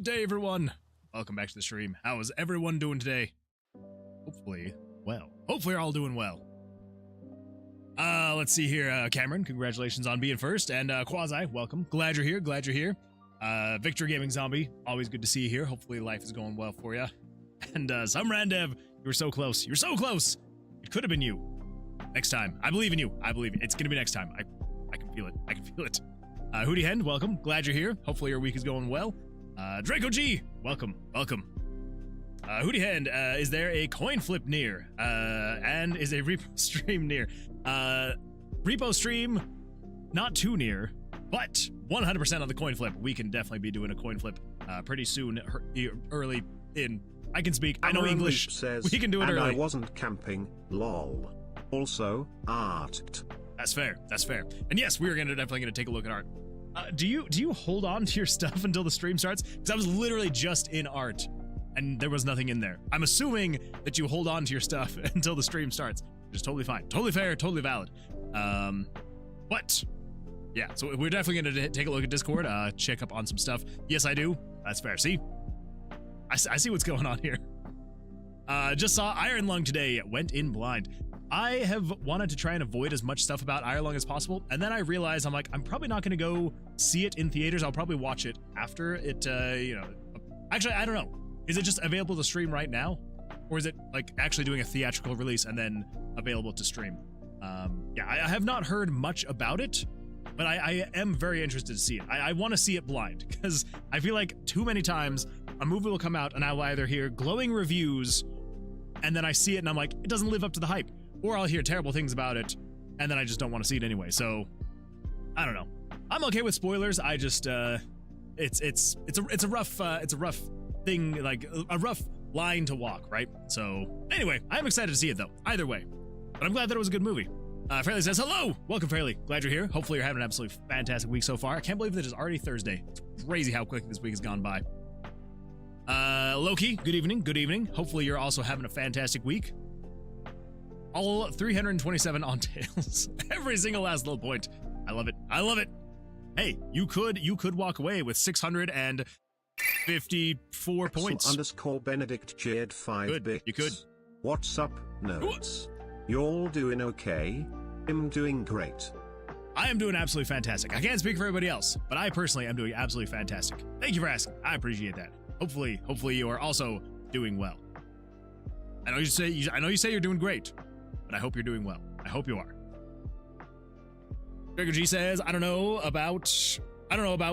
day, everyone. Welcome back to the stream. How is everyone doing today? Hopefully, well. Hopefully you're all doing well. Let's see here. Cameron, congratulations on being first. And Quasi, welcome. Glad you're here. Glad you're here. Victor Gaming Zombie, always good to see you here. Hopefully life is going well for you. And some Randev, you were so close. You're so close. It could have been you. Next time. I believe in you. I believe it's going to be next time. I can feel it. I can feel it. Hootie Hen, welcome. Glad you're here. Hopefully your week is going well. Draco G, welcome. Welcome. Hootie Hen, is there a coin flip near? And is a repo stream near? Repo stream, not too near, but 100% on the coin flip. We can definitely be doing a coin flip pretty soon, early in. I can speak. I know English. Says, we can do it and early. I wasn't camping. Lol. Also, art. That's fair. That's fair. And yes, we're definitely gonna take a look at art. Do you hold on to your stuff until the stream starts? Because I was literally just in art, and there was nothing in there. I'm assuming that you hold on to your stuff until the stream starts, which is totally fine, totally fair, totally valid. But yeah, so we're definitely gonna take a look at Discord, check up on some stuff. Yes, I do. That's fair. See, I see what's going on here. Just saw Iron Lung today. Went in blind. I have wanted to try and avoid as much stuff about Iron Lung as possible, and then I realized I'm probably not going to go see it in theaters. I'll probably watch it after it, you know. Actually, I don't know. Is it just available to stream right now? Or is it, like, actually doing a theatrical release and then available to stream? Yeah, I have not heard much about it, but I am very interested to see it. I want to see it blind, because I feel like too many times a movie will come out and I will either hear glowing reviews, and then I see it and I'm like, it doesn't live up to the hype. Or I'll hear terrible things about it, and then I just don't want to see it anyway. So, I don't know. I'm okay with spoilers. I just, it's a rough thing, like a rough line to walk, right? So, anyway, I'm excited to see it though. Either way, but I'm glad that it was a good movie. Fairly says hello. Welcome, Fairly. Glad you're here. Hopefully, you're having an absolutely fantastic week so far. I can't believe that it's already Thursday. It's crazy how quick this week has gone by. Loki, good evening. Good evening. Hopefully, you're also having a fantastic week. All 327 on tails. Every single last little point. I love it. I love it. Hey, you could walk away with 654 points. Underscore Benedict cheered 5 good. bits. You could. What's up, nerds? You all doing okay? I'm doing great. I am doing absolutely fantastic. I can't speak for everybody else, but I personally am doing absolutely fantastic. Thank you for asking. I appreciate that. Hopefully you are also doing well. I know you say you're doing great. But I hope you're doing well. I hope you are. Gregor G says, I don't know about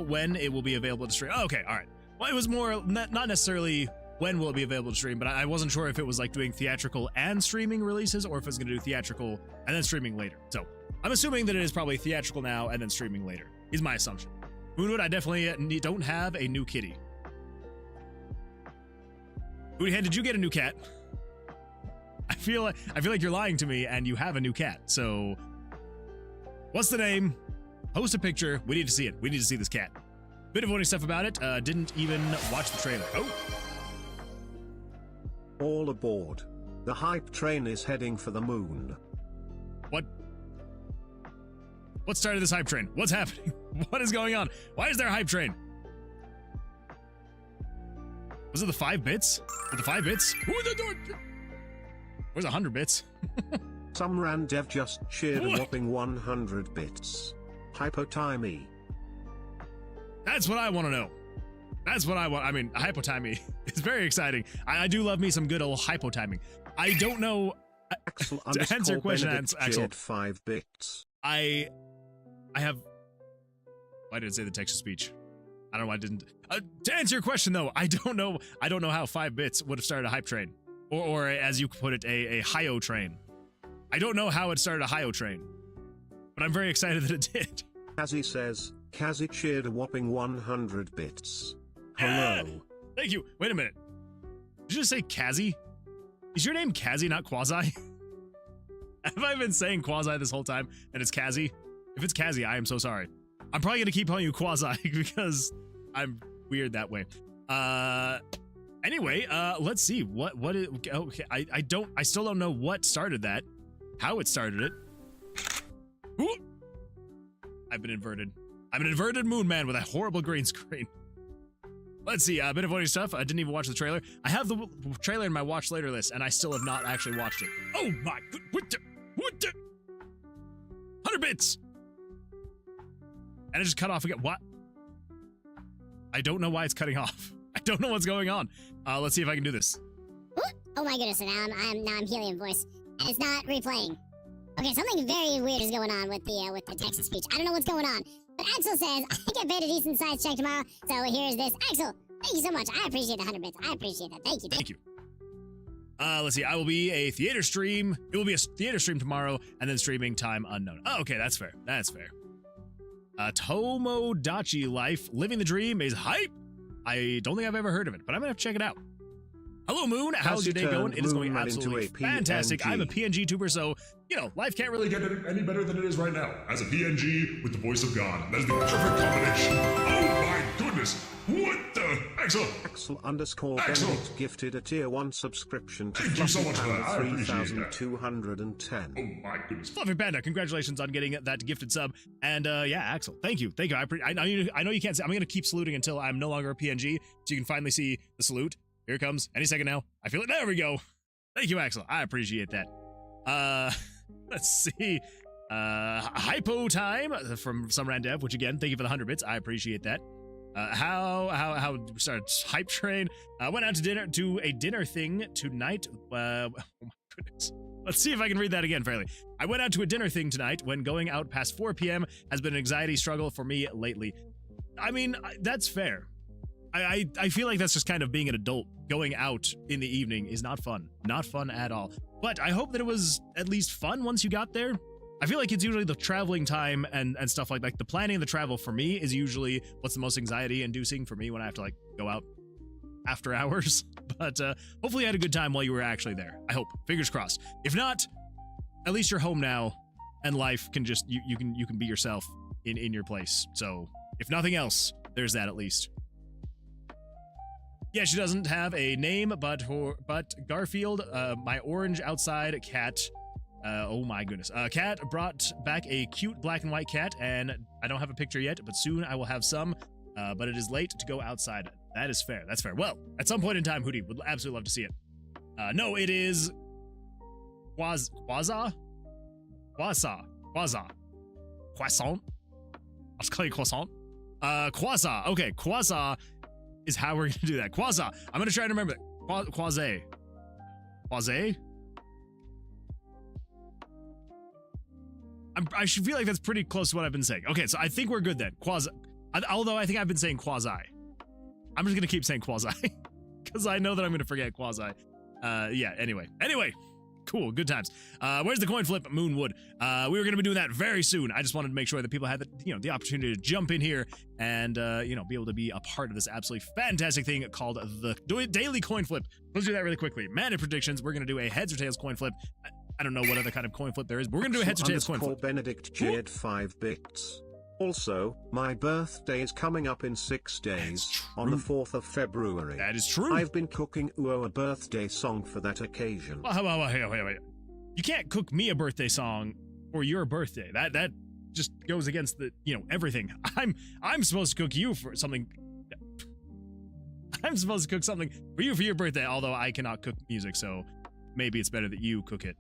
when it will be available to stream. Oh, okay, all right. Well, it was more not necessarily when will it be available to stream, but I wasn't sure if it was like doing theatrical and streaming releases, or if it's going to do theatrical and then streaming later. So I'm assuming that it is probably theatrical now and then streaming later. Is my assumption. Moonwood, I definitely don't have a new kitty. Hootie Head, did you get a new cat? I feel like you're lying to me, and you have a new cat. So, what's the name? Post a picture. We need to see it. We need to see this cat. Bit of owning stuff about it. Didn't even watch the trailer. Oh. All aboard. The hype train is heading for the moon. What started this hype train? What's happening? What is going on? Why is there a hype train? Was it the 5 bits? With the 5 bits? Where's 100 bits? Some Randev just cheered a whopping 100 bits. Hypotimey. That's what I want to know. That's what I want. I mean, hypotimey is very exciting. I do love me some good old hypotiming. I don't know. Axel to answer your question, Axel. 5 bits. I have. Why did it say the text to speech? I don't know why I didn't. To answer your question though, I don't know how 5 bits would have started a hype train. Or as you put it, a Hio train. I don't know how it started a Hio train, but I'm very excited that it did. Kazi says, Kazi cheered a whopping 100 bits. Hello. Thank you. Wait a minute. Did you just say Kazi? Is your name Kazi, not Quasi? Have I been saying Quasi this whole time, and it's Kazi? If it's Kazi, I am so sorry. I'm probably gonna keep calling you Quasi because I'm weird that way. Anyway, let's see what is okay. I still don't know what started that, how it started it. Ooh. I'm an inverted moon man with a horrible green screen. Let's see, a bit of voting stuff. I didn't even watch the trailer. I have the trailer in my watch later list, and I still have not actually watched it. Oh my good, what the? 100 bits! And it just cut off again. What? I don't know why it's cutting off. I don't know what's going on. Let's see if I can do this. Oh my goodness, and now I'm helium voice, and it's not replaying. Okay, something very weird is going on with the text-to-speech. I don't know what's going on. But Axel says, I get paid a decent size check tomorrow, so here's this. Axel, thank you so much. I appreciate the 100 bits. I appreciate that. Thank you. Thank you. Let's see. I will be a theater stream. It will be a theater stream tomorrow, and then streaming time unknown. Oh, okay, that's fair. That's fair. Tomodachi Life, Living the Dream is hype. I don't think I've ever heard of it, but I'm gonna have to check it out. Hello, Moon. How's your day going? It is going absolutely fantastic. I'm a PNG tuber, so, you know, life can't really get any better than it is right now. As a PNG with the voice of God. That is the perfect combination. Oh my goodness. What the? Axel. Axel_Benedict gifted a tier 1 subscription to Thank you so much for that. I appreciate 3210. Oh my goodness. Fluffy Panda, congratulations on getting that gifted sub. And yeah, Axel, thank you. Thank you. I know you can't see. I'm going to keep saluting until I'm no longer a PNG, so you can finally see the salute. Here it comes. Any second now. I feel it. There we go. Thank you, Axel. I appreciate that. Let's see. Hypo time from some Dev, which again, thank you for the 100 bits. I appreciate that. How started hype train. Went out to a dinner thing tonight. Oh my goodness. Let's see if I can read that again fairly. I went out to a dinner thing tonight when going out past 4 p.m. has been an anxiety struggle for me lately. I mean, that's fair. I feel like that's just kind of being an adult. Going out in the evening is not fun. Not fun at all. But I hope that it was at least fun once you got there. I feel like it's usually the traveling time and stuff like the planning of the travel for me is usually what's the most anxiety inducing for me when I have to like go out after hours. But hopefully you had a good time while you were actually there. I hope. Fingers crossed. If not, at least you're home now and life can just, you can be yourself in your place. So if nothing else, there's that at least. Yeah, she doesn't have a name, but Garfield, my orange outside cat. Oh my goodness. Cat brought back a cute black and white cat, and I don't have a picture yet, but soon I will have some. But it is late to go outside. That is fair. That's fair. Well, at some point in time, Hootie would absolutely love to see it. No, it is Quaza. Croissant. I'll just call you croissant. Quaza. Okay, Quaza is how we're gonna do that. Quaza. I'm gonna try to remember that. Quaze. I should feel like that's pretty close to what I've been saying. Okay, so I think we're good then. Quasi. Although I think I've been saying quasi. I'm just gonna keep saying quasi because I know that I'm gonna forget quasi. Yeah. Anyway. Cool. Good times. Where's the coin flip, Moonwood? We were gonna be doing that very soon. I just wanted to make sure that people had the opportunity to jump in here and be able to be a part of this absolutely fantastic thing called the daily coin flip. Let's do that really quickly. Mana predictions. We're gonna do a heads or tails coin flip. I don't know what other kind of coin flip there is, but we're gonna do a heads or tails coin flip. Benedict cheered 5 bits. Also, my birthday is coming up in 6 days, on the 4th of February. That is true. I've been cooking a birthday song for that occasion. Wait. You can't cook me a birthday song for your birthday. That just goes against the, everything. I'm supposed to cook you for something. I'm supposed to cook something for you for your birthday, although I cannot cook music, so maybe it's better that you cook it.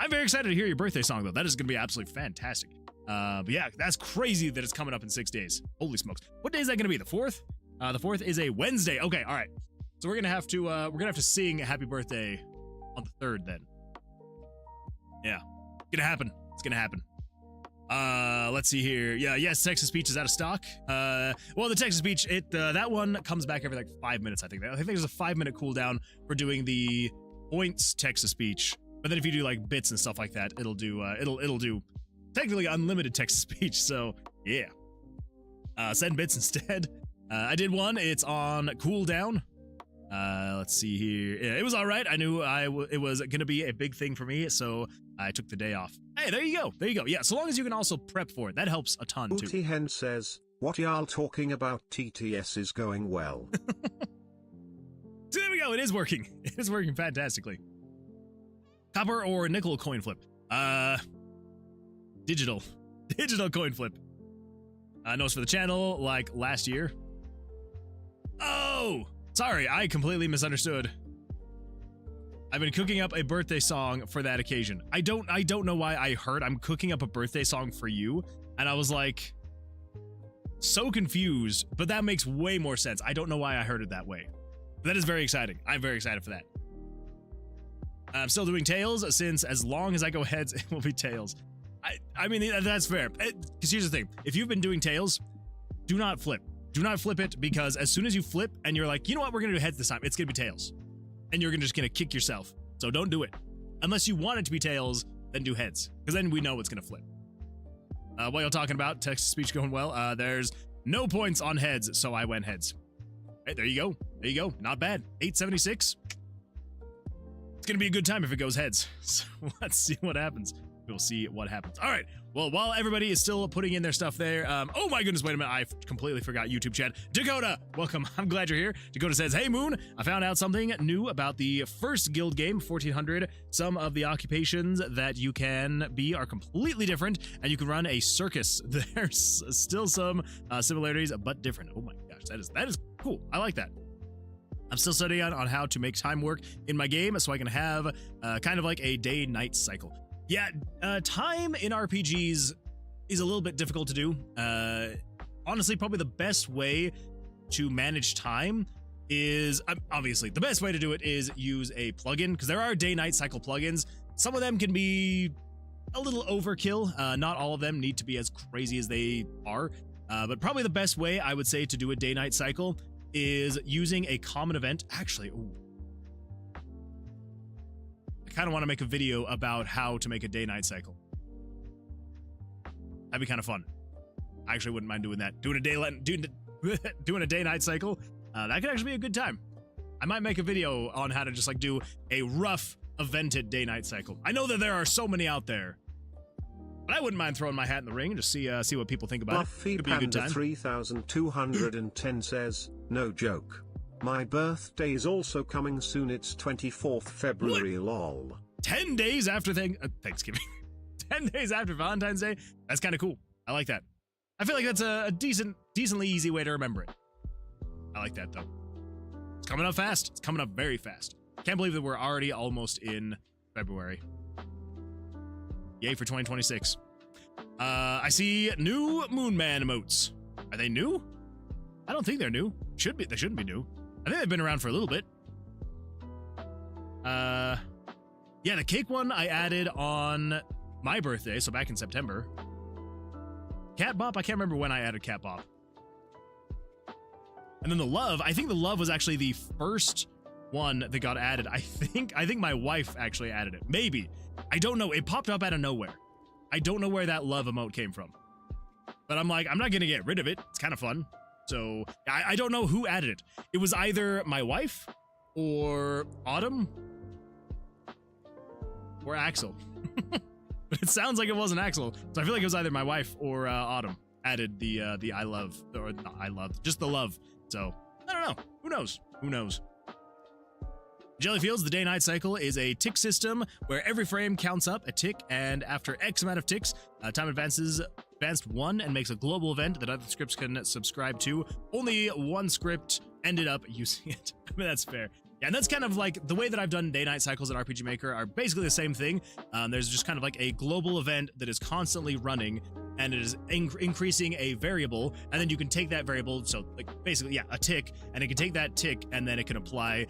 I'm very excited to hear your birthday song, though. That is going to be absolutely fantastic. But yeah, that's crazy that it's coming up in 6 days. Holy smokes. What day is that going to be? The 4th? The 4th is a Wednesday. Okay, all right. So we're going to have to sing happy birthday on the 3rd then. Yeah. It's going to happen. It's going to happen. Let's see here. Yeah, yes, text-to-speech is out of stock. Well, the text-to-speech, that one comes back every like 5 minutes, I think. I think there's a 5-minute cooldown for doing the points text-to-speech. But then if you do like bits and stuff like that, it'll do technically unlimited text-to-speech, so yeah. Send bits instead. I did one. It's on cooldown. Let's see here. Yeah, it was all right. I knew it was going to be a big thing for me, so I took the day off. Hey, there you go. There you go. Yeah, so long as you can also prep for it. That helps a ton, too. Booty Hen says, what y'all talking about? TTS is going well. So there we go. It is working. It is working fantastically. Copper or nickel coin flip? Digital coin flip. Notes for the channel, like last year. Oh, sorry, I completely misunderstood. I've been cooking up a birthday song for that occasion. I don't know why I heard I'm cooking up a birthday song for you, and I was like so confused, but that makes way more sense. I don't know why I heard it that way. That is very exciting. I'm very excited for that. I'm still doing tails, since as long as I go heads, it will be tails. I mean, that's fair. Because here's the thing. If you've been doing tails, do not flip. Do not flip it, because as soon as you flip and you're like, you know what, we're going to do heads this time, it's going to be tails. And you're just going to kick yourself. So don't do it. Unless you want it to be tails, then do heads. Because then we know it's going to flip. While you're talking about text-to-speech going well, there's no points on heads, so I went heads. Hey, there you go. There you go. Not bad. 876. It's going to be a good time if it goes heads. So let's see what happens. We'll see what happens. All right. Well, while everybody is still putting in their stuff there, oh my goodness, wait a minute. I completely forgot YouTube chat. Dakota, welcome. I'm glad you're here. Dakota says, hey, Moon, I found out something new about the first guild game, 1400. Some of the occupations that you can be are completely different, and you can run a circus. There's still some similarities, but different. Oh my gosh, that is cool. I like that. I'm still studying on how to make time work in my game so I can have kind of like a day-night cycle. Yeah, time in RPGs is a little bit difficult to do. Honestly, probably the best way to manage time is, obviously, the best way to do it is use a plugin, because there are day-night cycle plugins. Some of them can be a little overkill. Not all of them need to be as crazy as they are. But probably the best way, I would say, to do a day-night cycle is using a common event. Actually, ooh. I kind of want to make a video about how to make a day-night cycle. That'd be kind of fun. I actually wouldn't mind doing that. Doing a day-night cycle. That could actually be a good time. I might make a video on how to just like do a rough evented day-night cycle. I know that there are so many out there, but I wouldn't mind throwing my hat in the ring and just see what people think about Buffy it. Could be a good Panda time. 3210 says, no joke. My birthday is also coming soon. It's 24th February, lol. 10 days after Thanksgiving. 10 days after Valentine's Day. That's kind of cool. I like that. I feel like that's a decently easy way to remember it. I like that, though. It's coming up fast. It's coming up very fast. Can't believe that we're already almost in February. Yay for 2026. I see new Moonman emotes. Are they new? I don't think they're new. They shouldn't be new. I think they've been around for a little bit. Yeah, the cake one I added on my birthday, so back in September. Cat Bop, I can't remember when I added Cat Bop. And then the love, I think the love was actually the first one that got added. I think my wife actually added it. Maybe. I don't know. It popped up out of nowhere. I don't know where that love emote came from. But I'm like, I'm not going to get rid of it. It's kind of fun. So I don't know who added it. It was either my wife or Autumn or Axel. But it sounds like it wasn't Axel. So I feel like it was either my wife or Autumn added the I love, or not I love, just the love. So I don't know. Who knows? Who knows? Jellyfields, the day-night cycle is a tick system where every frame counts up a tick, and after X amount of ticks, time advanced one and makes a global event that other scripts can subscribe to. Only one script ended up using it. I mean, that's fair. Yeah, and that's kind of like the way that I've done day-night cycles in RPG Maker are basically the same thing. There's just kind of like a global event that is constantly running, and it is increasing a variable, and then you can take that variable, so like basically, yeah, a tick, and it can take that tick, and then it can apply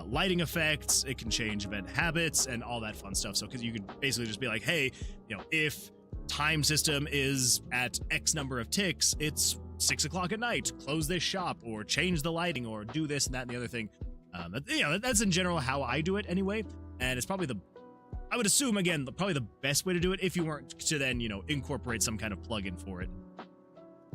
lighting effects, it can change event habits, and all that fun stuff. So because you could basically just be like, hey, you know, if time system is at X number of ticks, it's 6 o'clock at night, close this shop, or change the lighting, or do this and that and the other thing. That's in general how I do it anyway, and it's probably I would assume, again, probably the best way to do it if you weren't to then, you know, incorporate some kind of plugin for it.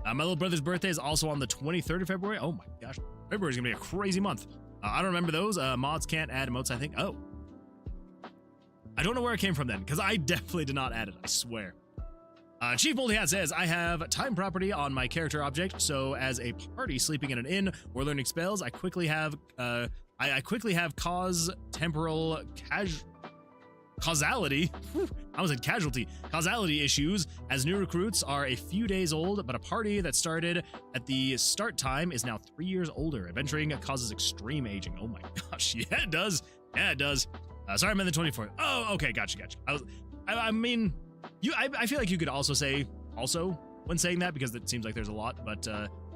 My little brother's birthday is also on the 23rd of February. Oh my gosh, February is gonna be a crazy month. I don't remember those. Mods can't add emotes, I think. Oh. I don't know where it came from then, because I definitely did not add it, I swear. Chief Moldy Hat says, I have time property on my character object, so as a party sleeping in an inn or learning spells, I quickly have cause temporal causality. Whew, I was in casualty. Causality issues as new recruits are a few days old, but a party that started at the start time is now 3 years older. Adventuring causes extreme aging. Oh my gosh. Yeah, it does. Yeah, it does. Sorry, I'm in the 24th. Oh, okay. Gotcha. I mean, I feel like you could also say also when saying that, because it seems like there's a lot, but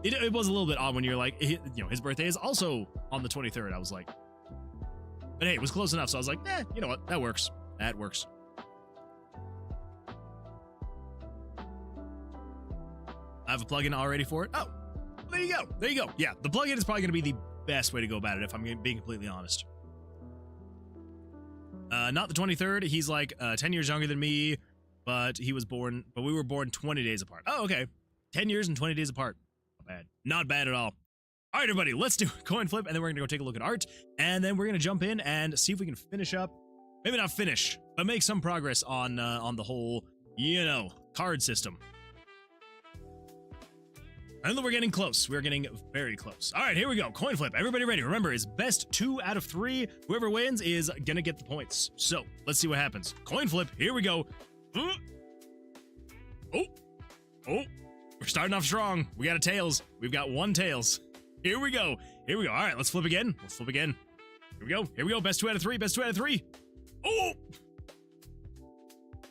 it was a little bit odd when you're like, his birthday is also on the 23rd. I was like, but hey, it was close enough. So I was like, you know what? That works. That works. I have a plugin already for it. Oh, there you go. There you go. Yeah, the plugin is probably going to be the best way to go about it, if I'm being completely honest. Not the 23rd. He's like 10 years younger than me, but we were born 20 days apart. Oh, okay. 10 years and 20 days apart. Not bad. Not bad at all. All right, everybody, let's do a coin flip, and then we're going to go take a look at art, and then we're going to jump in and see if we can finish up. Maybe not finish, but make some progress on the whole, card system. And then we're getting close. We're getting very close. All right, here we go. Coin flip. Everybody ready? Remember, it's best 2 out of 3. Whoever wins is going to get the points. So let's see what happens. Coin flip. Here we go. Oh. We're starting off strong. We got a tails. We've got 1 tails. Here we go. All right, let's flip again. Here we go. Best 2 out of 3. Best 2 out of 3. Oh!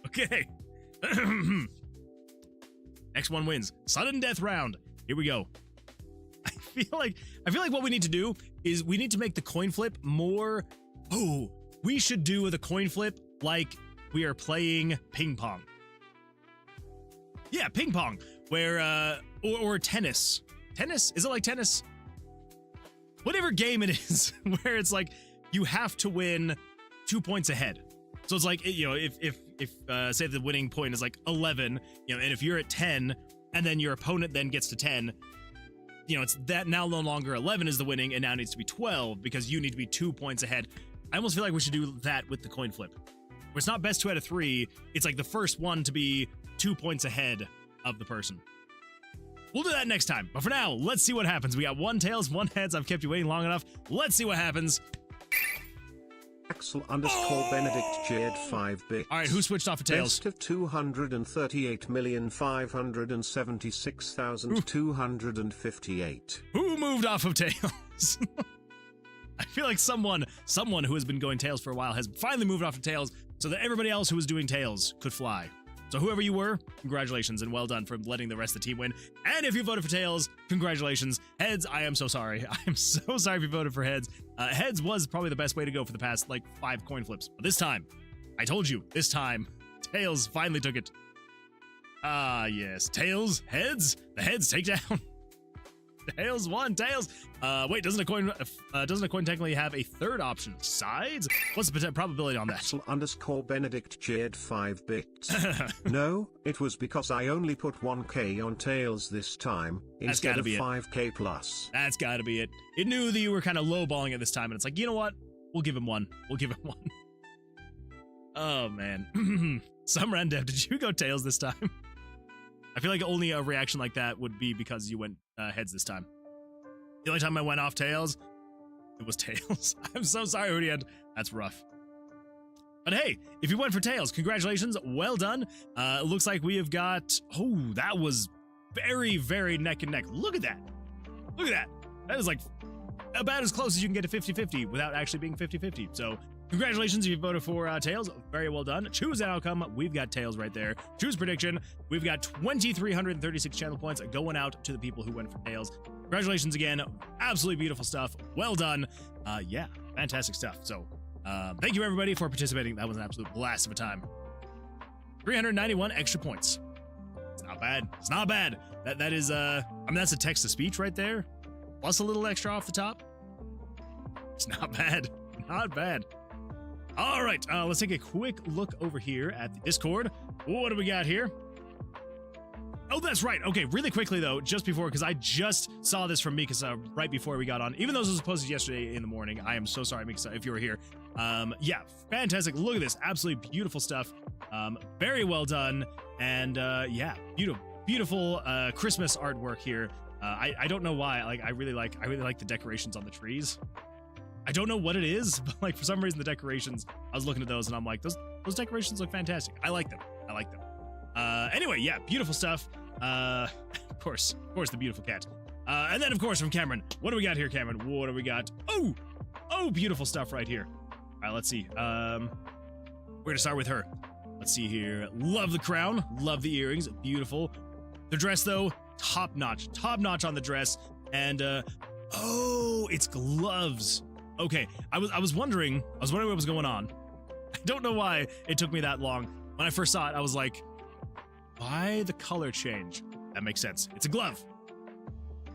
Okay. Next one wins. Sudden death round. Here we go. I feel like what we need to do is we need to make the coin flip more. Oh, we should do the coin flip like we are playing ping pong. Yeah, ping pong. Where or tennis. Tennis? Is it like tennis? Whatever game it is, where it's like you have to win 2 points ahead. So it's like, if say the winning point is like 11, and if you're at 10 and then your opponent then gets to 10, it's that now no longer 11 is the winning and now needs to be 12 because you need to be 2 points ahead. I almost feel like we should do that with the coin flip. Where it's not best 2 out of 3, it's like the first one to be 2 points ahead of the person. We'll do that next time. But for now, let's see what happens. We got 1 tails, 1 heads. I've kept you waiting long enough. Let's see what happens. Axel_Benedict Jed 5 bits. All right, who switched off of tails? Best of 238,576,258. Who moved off of tails? I feel like someone who has been going tails for a while has finally moved off of tails so that everybody else who was doing tails could fly. So whoever you were, congratulations and well done for letting the rest of the team win. And if you voted for tails, congratulations. Heads, I am so sorry. I am so sorry if you voted for heads. Heads was probably the best way to go for the past 5 coin flips. But this time, I told you, this time, tails finally took it. Ah, yes. Tails, heads, the heads take down. Tails won. Tails. Wait, doesn't a coin technically have a third option? Sides? What's the probability on that? Axel_Benedict Jed 5 bits. No, it was because I only put 1k on tails this time instead of 5k plus. That's gotta be it. It knew that you were kind of lowballing it this time, and it's like, you know what? We'll give him 1. Oh man. Some random. Did you go tails this time? I feel like only a reaction like that would be because you went heads this time. The only time I went off tails, it was tails. I'm so sorry, Hoodie. That's rough. But hey, if you went for tails, congratulations. Well done. It looks like we have got... Oh, that was very, very neck and neck. Look at that. Look at that. That is like about as close as you can get to 50-50 without actually being 50-50. So congratulations if you voted for tails. Very well done. Choose an outcome. We've got tails right there. Choose prediction. We've got 2,336 channel points going out to the people who went for tails. Congratulations again. Absolutely beautiful stuff. Well done. Yeah, fantastic stuff. So thank you everybody for participating. That was an absolute blast of a time. 391 extra points. It's not bad. It's not bad. That is I mean, that's a text to speech right there. Plus a little extra off the top. It's not bad. Not bad. All right, let's take a quick look over here at the Discord. What do we got here? Oh, that's right. Okay, really quickly, though, just before, because I just saw this from Mikasa right before we got on. Even though this was posted yesterday in the morning, I am so sorry, Mikasa, if you were here. Yeah, fantastic. Look at this. Absolutely beautiful stuff. Very well done. And yeah, beautiful Christmas artwork here. I don't know why. I really like the decorations on the trees. I don't know what it is, but like for some reason the decorations, I was looking at those and I'm like, those decorations look fantastic. I like them. Anyway, yeah, beautiful stuff. Of course, the beautiful cat. And then of course from Cameron, what do we got here, Cameron? What do we got? Oh, beautiful stuff right here. All right, let's see. We're gonna start with her. Let's see here. Love the crown, love the earrings, beautiful. The dress though, top notch on the dress. And oh, it's gloves. Okay, I was wondering what was going on. I don't know why it took me that long. When I first saw it, I was like, why the color change? That makes sense. It's a glove.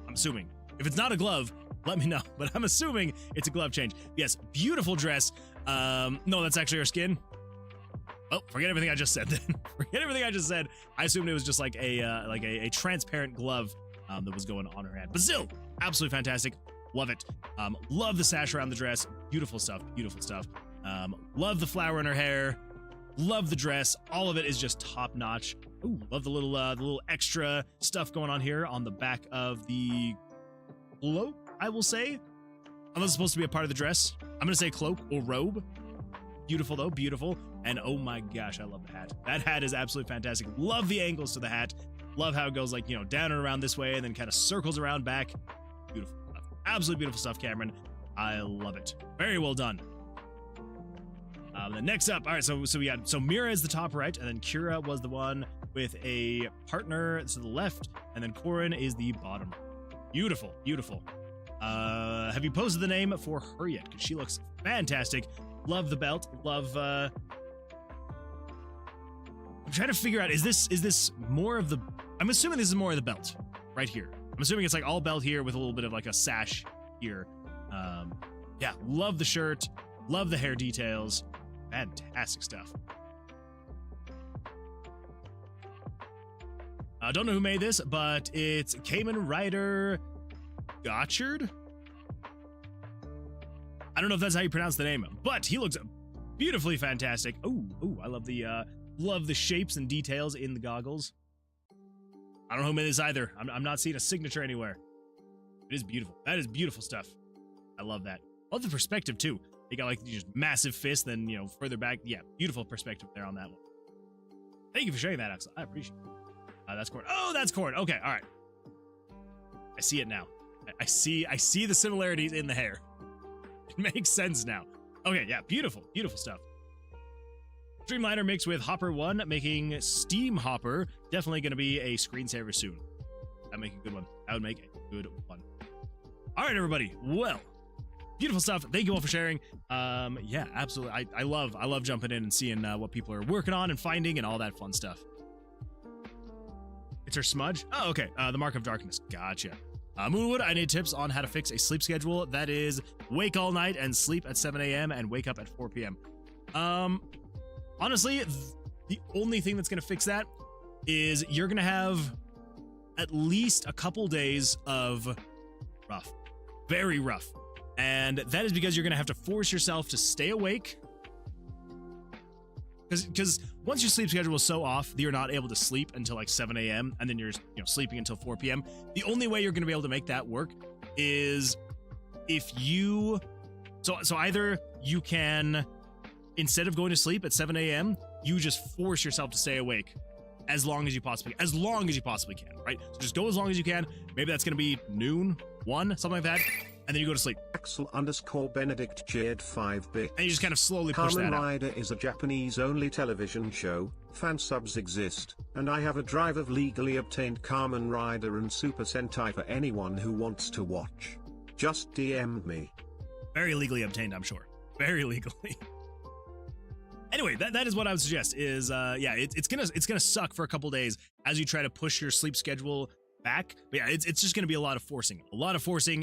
I'm assuming. If it's not a glove, let me know. But I'm assuming it's a glove change. Yes, beautiful dress. No, that's actually her skin. Oh, forget everything I just said then. Forget everything I just said. I assumed it was just like a transparent glove that was going on her hand. But still, absolutely fantastic. Love it. Love the sash around the dress. Beautiful stuff. Love the flower in her hair. Love the dress. All of it is just top notch. Ooh, love the little extra stuff going on here on the back of the cloak, I will say. Unless it's supposed to be a part of the dress. I'm going to say cloak or robe. Beautiful though, beautiful. And oh my gosh, I love the hat. That hat is absolutely fantastic. Love the angles to the hat. Love how it goes like, down and around this way and then kind of circles around back. Beautiful stuff. Absolutely beautiful stuff, Cameron. I love it. Very well done. Then next up, all right, so we got, Mira is the top right, and then Kira was the one with a partner to the left, and then Corin is the bottom. Beautiful. Have you posted the name for her yet? Because she looks fantastic. Love the belt. Love, I'm trying to figure out, is this more of the, I'm assuming this is more of the belt right here. I'm assuming it's like all belt here with a little bit of like a sash here. Yeah, love the shirt. Love the hair details. Fantastic stuff. I don't know who made this, but it's Kamen Rider Gotchard. I don't know if that's how you pronounce the name, but he looks beautifully fantastic. Oh, I love the shapes and details in the goggles. I don't know who made this either. I'm not seeing a signature anywhere. It is beautiful. That is beautiful stuff. I love that. Love the perspective too. They got like just massive fist, then further back. Yeah, beautiful perspective there on that one. Thank you for sharing that, Axel. I appreciate it. That's Corn. Oh, that's Corn. Okay, all right. I see it now. I see the similarities in the hair. It makes sense now. Okay, yeah, beautiful stuff. Streamliner mixed with Hopper 1, making Steam Hopper definitely going to be a screensaver soon. That'd make a good one. That would make a good one. All right, everybody. Well, beautiful stuff. Thank you all for sharing. Yeah, absolutely. I love jumping in and seeing what people are working on and finding and all that fun stuff. It's her smudge? Oh, okay. The Mark of Darkness. Gotcha. Moonwood, I need tips on how to fix a sleep schedule that is wake all night and sleep at 7 a.m. and wake up at 4 p.m. Honestly, the only thing that's going to fix that is you're going to have at least a couple days of rough. Very rough. And that is because you're going to have to force yourself to stay awake. Because once your sleep schedule is so off that you're not able to sleep until like 7 a.m. and then you're sleeping until 4 p.m., the only way you're going to be able to make that work is if you... So either you can, instead of going to sleep at 7 a.m., you just force yourself to stay awake as long as you possibly can, right? So just go as long as you can. Maybe that's going to be noon, 1, something like that. And then you go to sleep. Axel_Benedict cheered 5 bits. And you just kind of slowly push that out. Kamen Rider is a Japanese-only television show. Fan subs exist, and I have a drive of legally obtained Kamen Rider and Super Sentai for anyone who wants to watch. Just DM me. Very legally obtained, I'm sure. Very legally. Anyway, that is what I would suggest. Is yeah, it's gonna suck for a couple days as you try to push your sleep schedule back. But yeah, it's just gonna be a lot of forcing,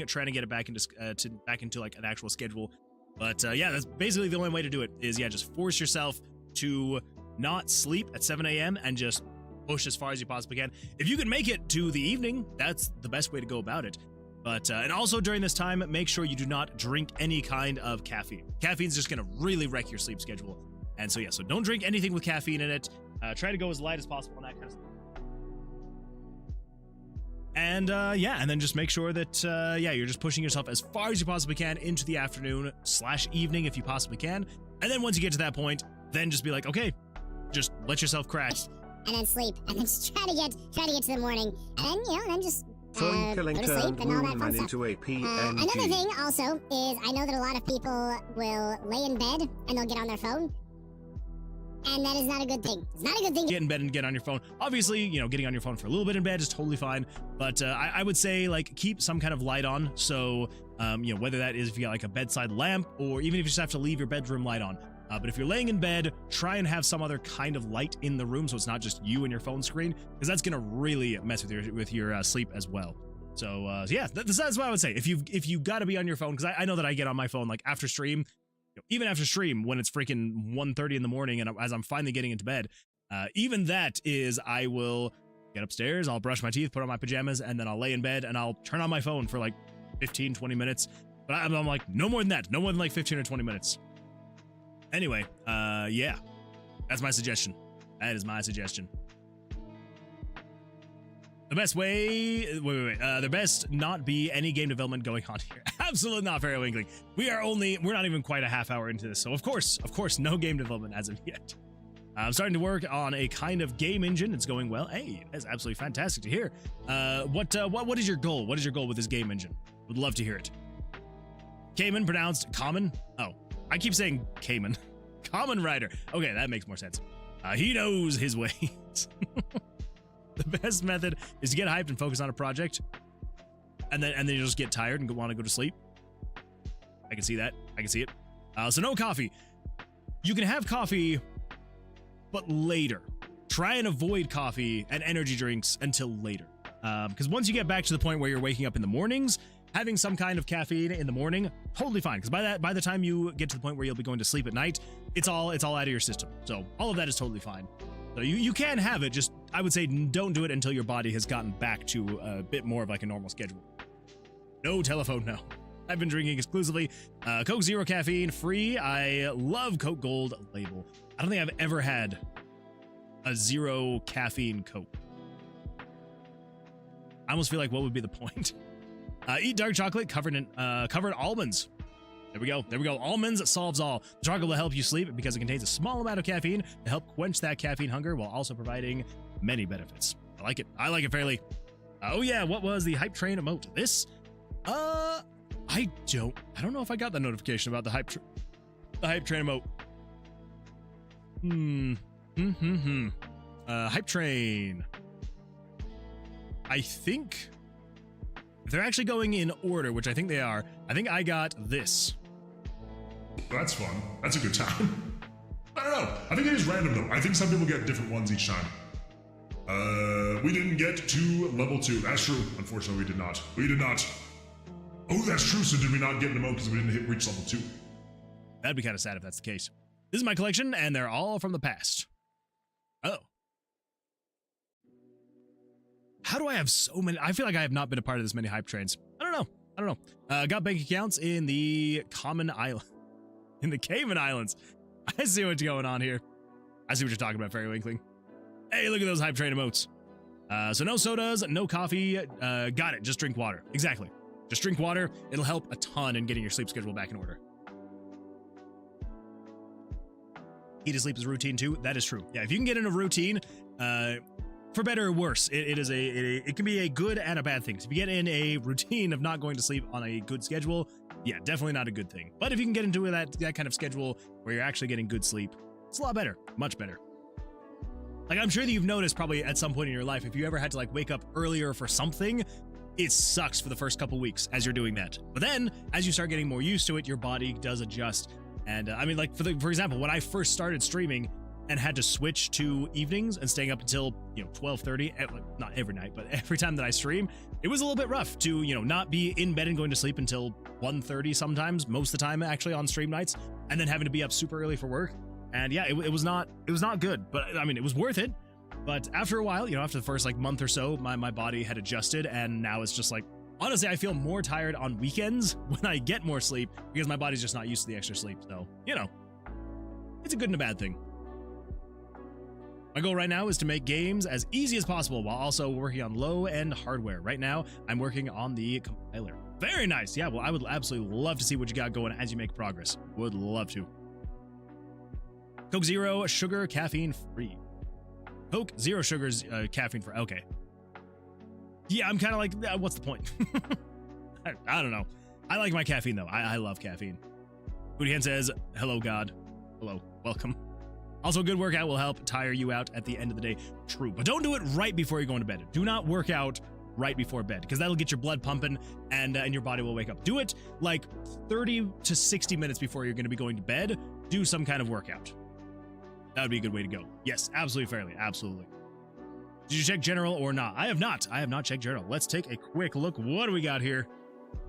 trying to get it back into like an actual schedule. But yeah, that's basically the only way to do it. Is yeah, just force yourself to not sleep at 7 a.m. and just push as far as you possibly can. If you can make it to the evening, that's the best way to go about it. But and also during this time, make sure you do not drink any kind of caffeine. Caffeine's just gonna really wreck your sleep schedule. And so yeah, so don't drink anything with caffeine in it. Try to go as light as possible and that kind of stuff. And yeah, and then just make sure that yeah, you're just pushing yourself as far as you possibly can into the afternoon / evening if you possibly can. And then once you get to that point, then just be like, okay, just let yourself crash. And then sleep, and then just try to get to the morning, and then, you know, then just Phone killing go to sleep turned and all that fun Moonman stuff. into a PNG. Another thing also is I know that a lot of people will lay in bed and they'll get on their phone. And that is not a good thing. It's not a good thing. Get in bed and get on your phone. Obviously, you know, getting on your phone for a little bit in bed is totally fine. But I would say, like, keep some kind of light on. So, you know, whether that is if you got like a bedside lamp or even if you just have to leave your bedroom light on. But if you're laying in bed, try and have some other kind of light in the room so it's not just you and your phone screen, because that's going to really mess with your sleep as well. So, yeah, that's what I would say. If you got to be on your phone, because I know that I get on my phone like after stream, you know, even after stream when it's freaking 1:30 in the morning and as I'm finally getting into bed, even that is I will get upstairs, I'll brush my teeth, put on my pajamas, and then I'll lay in bed and I'll turn on my phone for like 15, 20 minutes. But I'm like, no more than that. No more than like 15 or 20 minutes. Anyway, yeah, that's my suggestion. That is my suggestion. The best way, the best not be any game development going on here. Absolutely not, Fairy Winkling. We're not even quite a half hour into this. So of course, no game development as of yet. I'm starting to work on a kind of game engine. It's going well. Hey, that's absolutely fantastic to hear. What is your goal? What is your goal with this game engine? Would love to hear it. Cayman, pronounced common. Oh, I keep saying Cayman. Common Rider. Okay, that makes more sense. He knows his ways. The best method is to get hyped and focus on a project, and then you just get tired and want to go to sleep. I can see that. I can see it. So no coffee. You can have coffee, but later. Try and avoid coffee and energy drinks until later. Because once you get back to the point where you're waking up in the mornings, having some kind of caffeine in the morning, totally fine. Because by the time you get to the point where you'll be going to sleep at night, it's all out of your system. So all of that is totally fine. So you can have it, just I would say don't do it until your body has gotten back to a bit more of like a normal schedule. No telephone, no. I've been drinking exclusively Coke Zero caffeine free. I love Coke Gold label. I don't think I've ever had a zero caffeine Coke. I almost feel like what would be the point? Eat dark chocolate covered in covered almonds. There we go. Almonds solves all. The chocolate will help you sleep because it contains a small amount of caffeine to help quench that caffeine hunger while also providing many benefits. I like it fairly. Oh yeah, what was the hype train emote? This? I don't know if I got the notification about the hype train emote. Hype train. I think if they're actually going in order, which I think they are, I think I got this. That's fun. That's a good time. I don't know. I think it is random though. I think some people get different ones each time. We didn't get to level 2. That's true. Unfortunately, we did not. Oh, that's true. So did we not get an emote because we didn't reach level 2? That'd be kind of sad if that's the case. This is my collection, and they're all from the past. Oh. How do I have so many? I feel like I have not been a part of this many hype trains. I don't know. Got bank accounts in the Common Island. In the Cayman Islands. I see what's going on here. I see what you're talking about, Fairy Winkling. Hey, look at those hype train emotes. So no sodas, no coffee. Got it. Just drink water. Exactly. Just drink water. It'll help a ton in getting your sleep schedule back in order. Eat to sleep is a routine too. That is true. Yeah, if you can get in a routine, for better or worse, it can be a good and a bad thing. So if you get in a routine of not going to sleep on a good schedule, yeah, definitely not a good thing. But if you can get into that kind of schedule where you're actually getting good sleep, it's a lot better, much better. Like I'm sure that you've noticed probably at some point in your life, if you ever had to like wake up earlier for something, it sucks for the first couple weeks as you're doing that. But then as you start getting more used to it, your body does adjust. And I mean, like for example, when I first started streaming and had to switch to evenings and staying up until 12:30, not every night, but every time that I stream, it was a little bit rough to not be in bed and going to sleep until 1:30 sometimes, most of the time actually on stream nights, and then having to be up super early for work. And yeah, it was not good, but I mean it was worth it. But after a while, after the first like month or so, my body had adjusted, and now it's just like, honestly, I feel more tired on weekends when I get more sleep because my body's just not used to the extra sleep. So, it's a good and a bad thing. My goal right now is to make games as easy as possible while also working on low-end hardware. Right now, I'm working on the compiler. Very nice. Yeah, well, I would absolutely love to see what you got going as you make progress. Would love to. Coke Zero, sugar, caffeine free. Coke Zero sugars, caffeine free. Okay. Yeah, I'm kind of like, what's the point? I don't know. I like my caffeine, though. I love caffeine. Booty Hand says, hello, God. Hello. Welcome. Also, good workout will help tire you out at the end of the day. True. But don't do it right before you're going to bed. Do not work out right before bed, because that'll get your blood pumping and your body will wake up. Do it like 30 to 60 minutes before you're going to be going to bed. Do some kind of workout. That would be a good way to go. Yes, absolutely, fairly. Absolutely. Did you check general or not? I have not. I have not checked general. Let's take a quick look. What do we got here?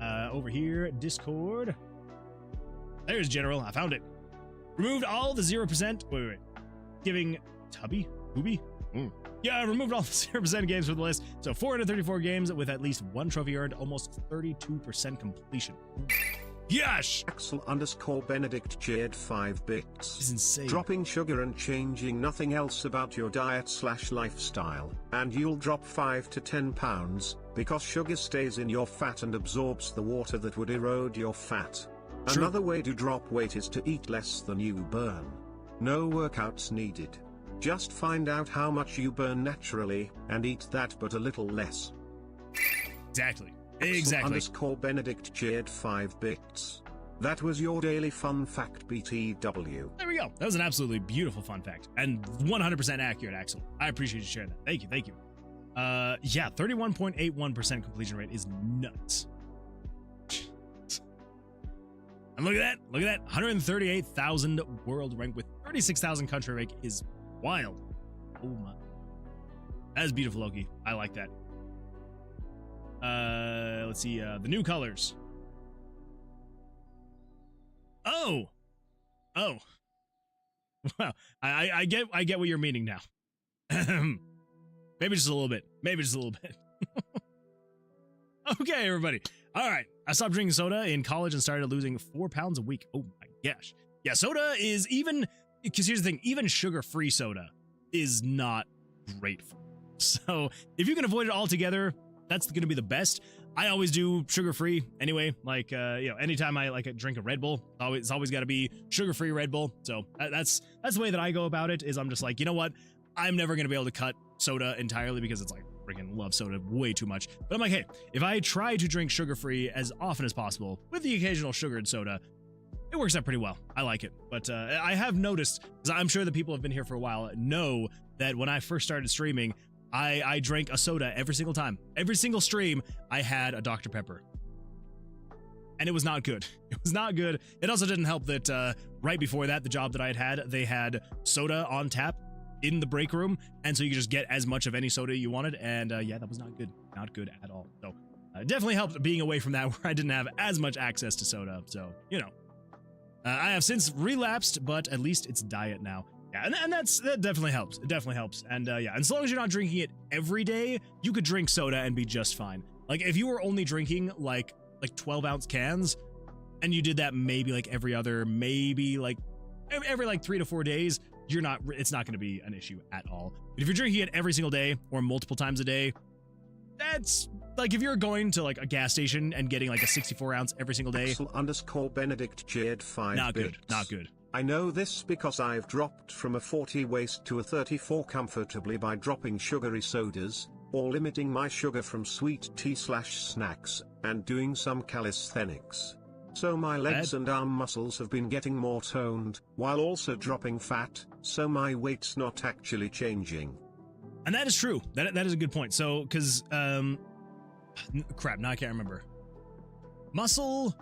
Over here, Discord. There's general. I found it. Removed all the 0%. Wait. Giving Tubby? Booby? Yeah, I removed all the 0% games from the list. So 434 games with at least one trophy earned, almost 32% completion. Yes! Axel_Benedict cheered 5 bits. This is insane. Dropping sugar and changing nothing else about your diet/lifestyle, and you'll drop 5 to 10 pounds, because sugar stays in your fat and absorbs the water that would erode your fat. True. Another way to drop weight is to eat less than you burn. No workouts needed. Just find out how much you burn naturally, and eat that but a little less. Exactly. Axel_Benedict cheered 5 bits. That was your daily fun fact, BTW. There we go. That was an absolutely beautiful fun fact. And 100% accurate, Axel. I appreciate you sharing that. Thank you. Yeah, 31.81% completion rate is nuts. And look at that. 138,000 world rank with 36,000 country rank is wild. Oh my. That is beautiful, Loki. I like that. Let's see, the new colors. Oh. Well, I get what you're meaning now. Maybe just a little bit. Okay, everybody. All right. I stopped drinking soda in college and started losing 4 pounds a week. Oh my gosh. Yeah, soda is because here's the thing, even sugar-free soda is not great for you. So if you can avoid it altogether, that's going to be the best. I always do sugar-free anyway. Like, anytime I drink a Red Bull, it's always got to be sugar-free Red Bull. So that's the way that I go about it. Is I'm just like, you know what? I'm never going to be able to cut soda entirely because it's like freaking love soda way too much. But I'm like, hey, if I try to drink sugar-free as often as possible with the occasional sugared soda, it works out pretty well. I like it. But I have noticed, because I'm sure the people who have been here for a while know that when I first started streaming, I drank a soda every single time. Every single stream, I had a Dr. Pepper. And it was not good. It was not good. It also didn't help that right before that, the job that I had, they had soda on tap in the break room. And so you could just get as much of any soda you wanted. And yeah, that was not good. Not good at all. So it definitely helped being away from that where I didn't have as much access to soda. So, I have since relapsed, but at least it's diet now. Yeah, and that definitely helps. It definitely helps. And yeah, as long as you're not drinking it every day, you could drink soda and be just fine. Like if you were only drinking like 12-ounce cans, and you did that maybe like every 3 to 4 days, it's not going to be an issue at all. But if you're drinking it every single day or multiple times a day, that's like if you're going to like a gas station and getting like a 64-ounce every single day. Axel_Benedict cheered 5 Not bits. good. Not good. I know this because I've dropped from a 40 waist to a 34 comfortably by dropping sugary sodas, or limiting my sugar from sweet tea/snacks, and doing some calisthenics. So my legs and arm muscles have been getting more toned, while also dropping fat, so my weight's not actually changing. And that is true. That is a good point. So, because, crap, now I can't remember. Muscle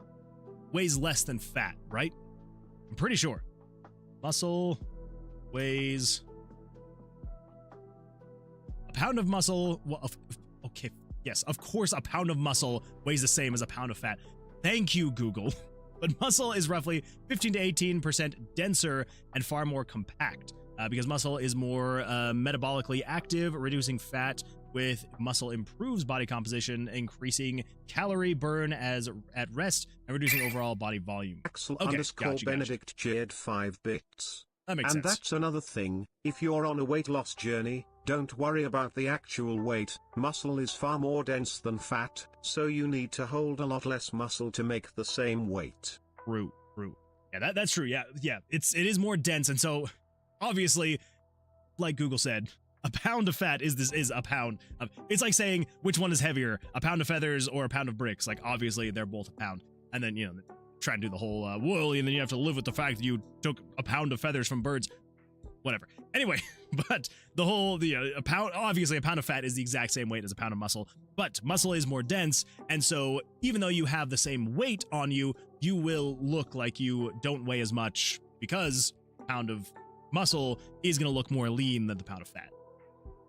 weighs less than fat, right? I'm pretty sure. Muscle weighs a pound of muscle. Well, okay, yes, of course, a pound of muscle weighs the same as a pound of fat. Thank you, Google. But muscle is roughly 15 to 18% denser and far more compact because muscle is more metabolically active, reducing fat with muscle improves body composition, increasing calorie burn at rest, and reducing overall body volume. Axel_Benedict cheered 5 bits. That makes And sense. that's another thing, if you're on a weight loss journey, don't worry about the actual weight. Muscle is far more dense than fat, so you need to hold a lot less muscle to make the same weight. True. Yeah, that's true. Yeah. It is more dense, and so obviously, like Google said, a pound of fat is a pound of. It's like saying which one is heavier, a pound of feathers or a pound of bricks. Like obviously they're both a pound, and then try and do the whole woolly, and then you have to live with the fact that you took a pound of feathers from birds. Whatever. Anyway, but a pound, obviously a pound of fat is the exact same weight as a pound of muscle, but muscle is more dense, and so even though you have the same weight on you, you will look like you don't weigh as much because a pound of muscle is going to look more lean than the pound of fat,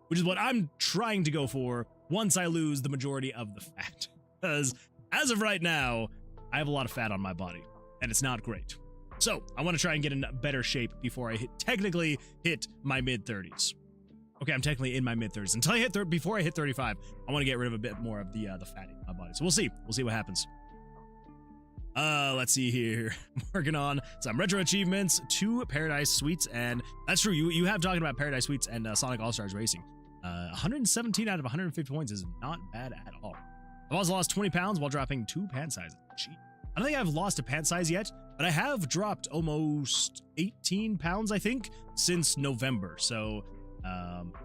which is what I'm trying to go for once I lose the majority of the fat, because as of right now, I have a lot of fat on my body, and it's not great. So I want to try and get in better shape before I technically hit my mid-30s. Okay, I'm technically in my mid-30s. Before I hit 35, I want to get rid of a bit more of the fat in my body. So we'll see. We'll see what happens. Let's see here. Working on some retro achievements, 2 Paradise Suites, and that's true. You have talking about Paradise Suites and Sonic All-Stars Racing. 117 out of 150 points is not bad at all. I've also lost 20 pounds while dropping 2 pant sizes. Gee. I don't think I've lost a pant size yet, but I have dropped almost 18 pounds, I think, since November. So,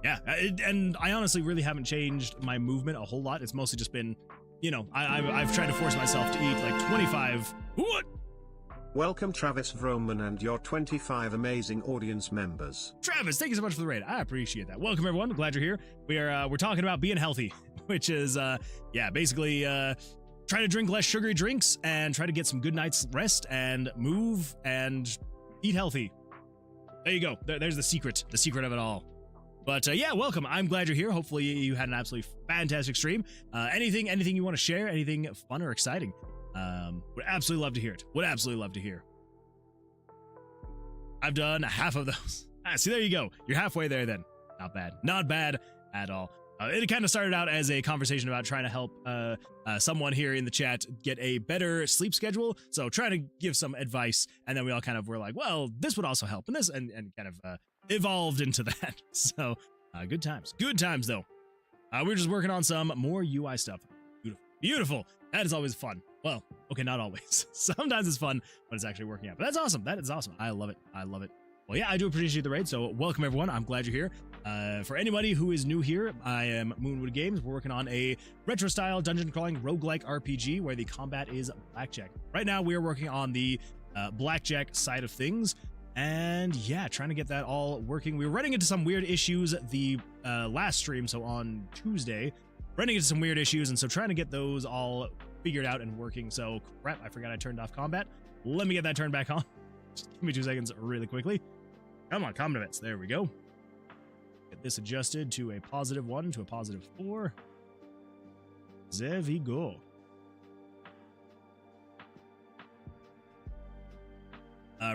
yeah, and I honestly really haven't changed my movement a whole lot. It's mostly just been, I've tried to force myself to eat like 25. What? Welcome Travis Vroman and your 25 amazing audience members. Travis, thank you so much for the raid. I appreciate that. Welcome everyone. Glad you're here. We're talking about being healthy, which is basically try to drink less sugary drinks and try to get some good night's rest and move and eat healthy. There you go. There's the secret of it all. But yeah, welcome. I'm glad you're here. Hopefully you had an absolutely fantastic stream. Anything you want to share? Anything fun or exciting? Would absolutely love to hear it. Would absolutely love to hear. I've done half of those. See, there you go. You're halfway there then. Not bad. Not bad at all. It kind of started out as a conversation about trying to help someone here in the chat get a better sleep schedule. So trying to give some advice, and then we all kind of were like, well, this would also help, and this, and kind of evolved into that. So good times. Good times, though. We're just working on some more UI stuff. Beautiful. Beautiful. That is always fun. Well, okay, not always. Sometimes it's fun when it's actually working out. But that's awesome. That is awesome. I love it. I love it. Well, yeah, I do appreciate the raid, so welcome everyone. I'm glad you're here. For anybody who is new here, I am Moonwood Games. We're working on a retro-style dungeon-crawling roguelike RPG where the combat is blackjack. Right now, we are working on the blackjack side of things, and yeah, trying to get that all working. We were running into some weird issues the last stream, so on Tuesday, running into some weird issues, and so trying to get those all figured out and working. So crap, I forgot I turned off combat. Let me get that turned back on. Just give me 2 seconds really quickly. Come on, combat events. There we go. Get this adjusted to a +1 to a +4. There we go.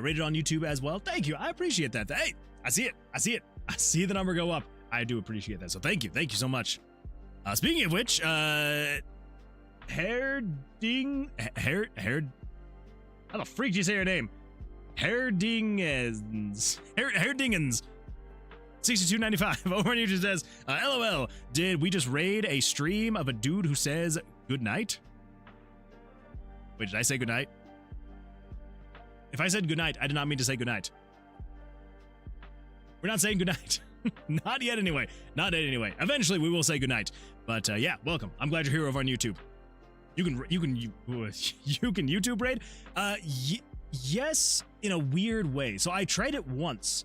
Rated on YouTube as well. Thank you. I appreciate that. Hey, I see it. I see it. I see the number go up. I do appreciate that. So thank you. Thank you so much. Speaking of which, how the freak do you say your name? Herdingens. 6295 over on YouTube says, LOL, did we just raid a stream of a dude who says good night? Wait, did I say good night? If I said good night, I did not mean to say good night. We're not saying good night. Not yet anyway. Not yet anyway. Eventually we will say good night. But yeah, welcome. I'm glad you're here over on YouTube. You can YouTube raid? Yes, in a weird way. So I tried it once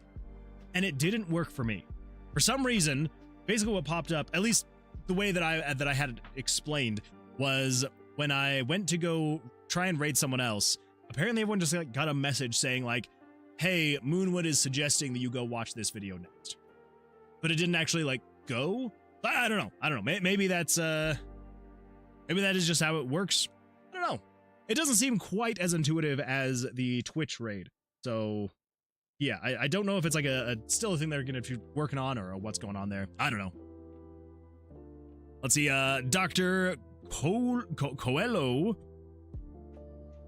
and it didn't work for me. For some reason, basically what popped up, at least the way that I had it explained, was when I went to go try and raid someone else, apparently everyone just like got a message saying like, hey, Moonwood is suggesting that you go watch this video next. But it didn't actually like go. I don't know. Maybe that's maybe that is just how it works. I don't know. It doesn't seem quite as intuitive as the Twitch raid. So yeah, I don't know if it's like still a thing they're going to be working on or what's going on there. I don't know. Let's see. Dr. Coelho.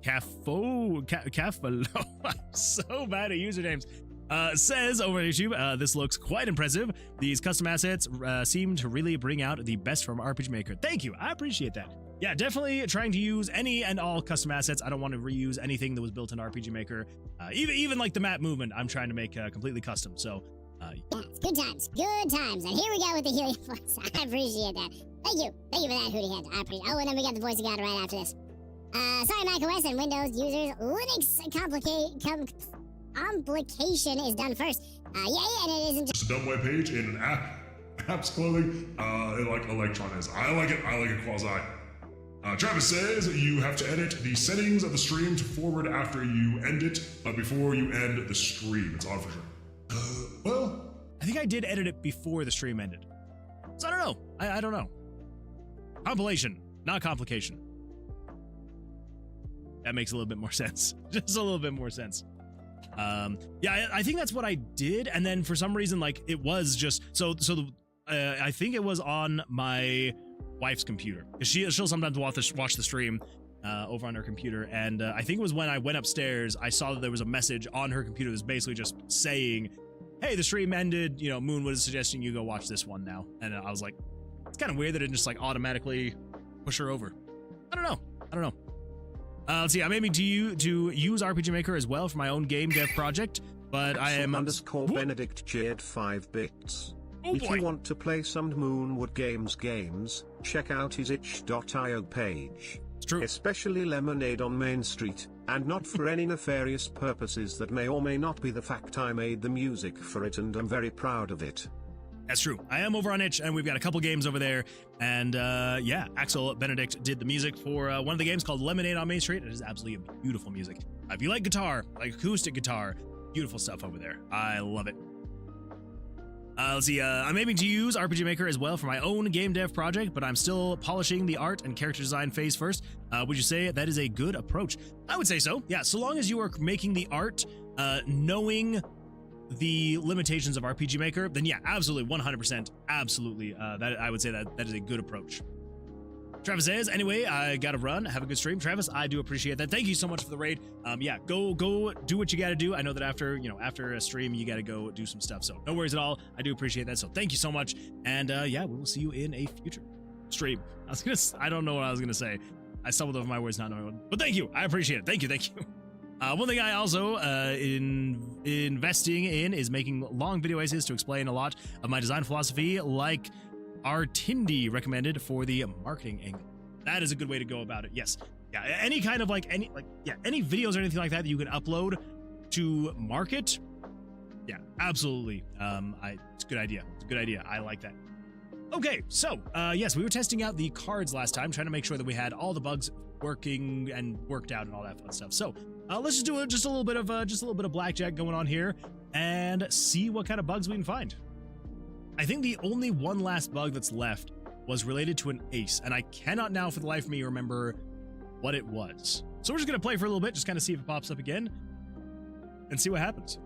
Cafalo. I'm so bad at usernames. Says over on YouTube, this looks quite impressive. These custom assets seem to really bring out the best from RPG Maker. Thank you. I appreciate that. Yeah, definitely trying to use any and all custom assets. I don't want to reuse anything that was built in RPG Maker. Even like the map movement, I'm trying to make completely custom. So, yeah, it's good times. Good times. And here we go with the helium voice. I appreciate that. Thank you. Thank you for that, Hootie Head. I appreciate it. Oh, and then we got the voice of God right after this. Sorry, macOS and Windows users. Linux complication is done first. Yeah, and it isn't Just a dumb web page in an app's clothing, like Electron is. I like it quasi. Travis says you have to edit the settings of the stream to forward after you end it, before you end the stream. It's odd for sure. Well, I think I did edit it before the stream ended. So I don't know. I don't know. Compilation, not complication. That makes a little bit more sense. Just a little bit more sense. Yeah, I think that's what I did, and then for some reason, like, it was just I think it was on my wife's computer, because she'll sometimes watch the stream over on her computer, and I think it was when I went upstairs, I saw that there was a message on her computer that's basically just saying, hey, the stream ended, you know, Moonwood is suggesting you go watch this one now, and I was like, it's kind of weird that it just like automatically push her over. I don't know. Let's see, I'm aiming to use RPG Maker as well for my own game dev project, but I am _ Benedict Jade 5 bits. If you want to play some Moonwood games, check out his itch.io page. It's true. Especially Lemonade on Main Street, and not for any nefarious purposes that may or may not be the fact I made the music for it and I'm very proud of it. That's true. I am over on itch, and we've got a couple games over there. And yeah, Axel Benedict did the music for one of the games called Lemonade on Main Street. It is absolutely beautiful music. If you like guitar, like acoustic guitar, beautiful stuff over there. I love it. Let's see, I'm aiming to use RPG Maker as well for my own game dev project, but I'm still polishing the art and character design phase first. Would you say that is a good approach? I would say so. Yeah, so long as you are making the art, knowing the limitations of RPG Maker, then yeah, absolutely, 100%, absolutely. That I would say that is a good approach. Travis says, anyway, I gotta run. Have a good stream, Travis. I do appreciate that. Thank you so much for the raid. Yeah, go do what you gotta do. I know that after a stream, you gotta go do some stuff. So no worries at all. I do appreciate that. So thank you so much. And yeah, we will see you in a future stream. I don't know what I was gonna say. I stumbled over my words, not knowing what, but thank you. I appreciate it. Thank you. One thing I also investing in is making long video essays to explain a lot of my design philosophy, like Artindi recommended for the marketing angle. That is a good way to go about it. Yes. Yeah. Any kind of any videos or anything like that you can upload to market. Yeah, absolutely. It's a good idea. It's a good idea. I like that. Okay. So, yes, we were testing out the cards last time, trying to make sure that we had all the bugs working and worked out and all that fun stuff. So, let's just do a little bit of blackjack going on here and see what kind of bugs we can find. I think the only one last bug that's left was related to an ace, and I cannot now for the life of me remember what it was. So we're just gonna play for a little bit, just kind of see if it pops up again and see what happens.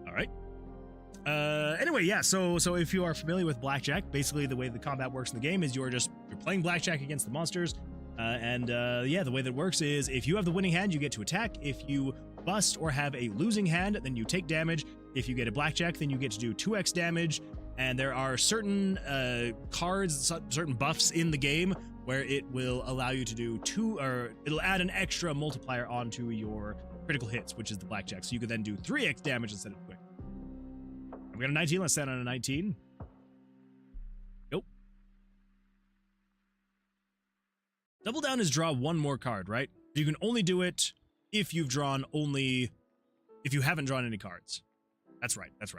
All right. Anyway, yeah, so if you are familiar with blackjack, basically the way the combat works in the game is you're playing blackjack against the monsters. Yeah, the way that it works is if you have the winning hand, you get to attack. If you bust or have a losing hand, then you take damage. If you get a blackjack, then you get to do 2x damage. And there are certain cards, certain buffs in the game where it will allow you to do it'll add an extra multiplier onto your critical hits, which is the blackjack. So you could then do 3x damage instead of quick. I've got a 19. Let's stand on a 19. Nope. Double down is draw one more card, right? You can only do it if you haven't drawn any cards. That's right. And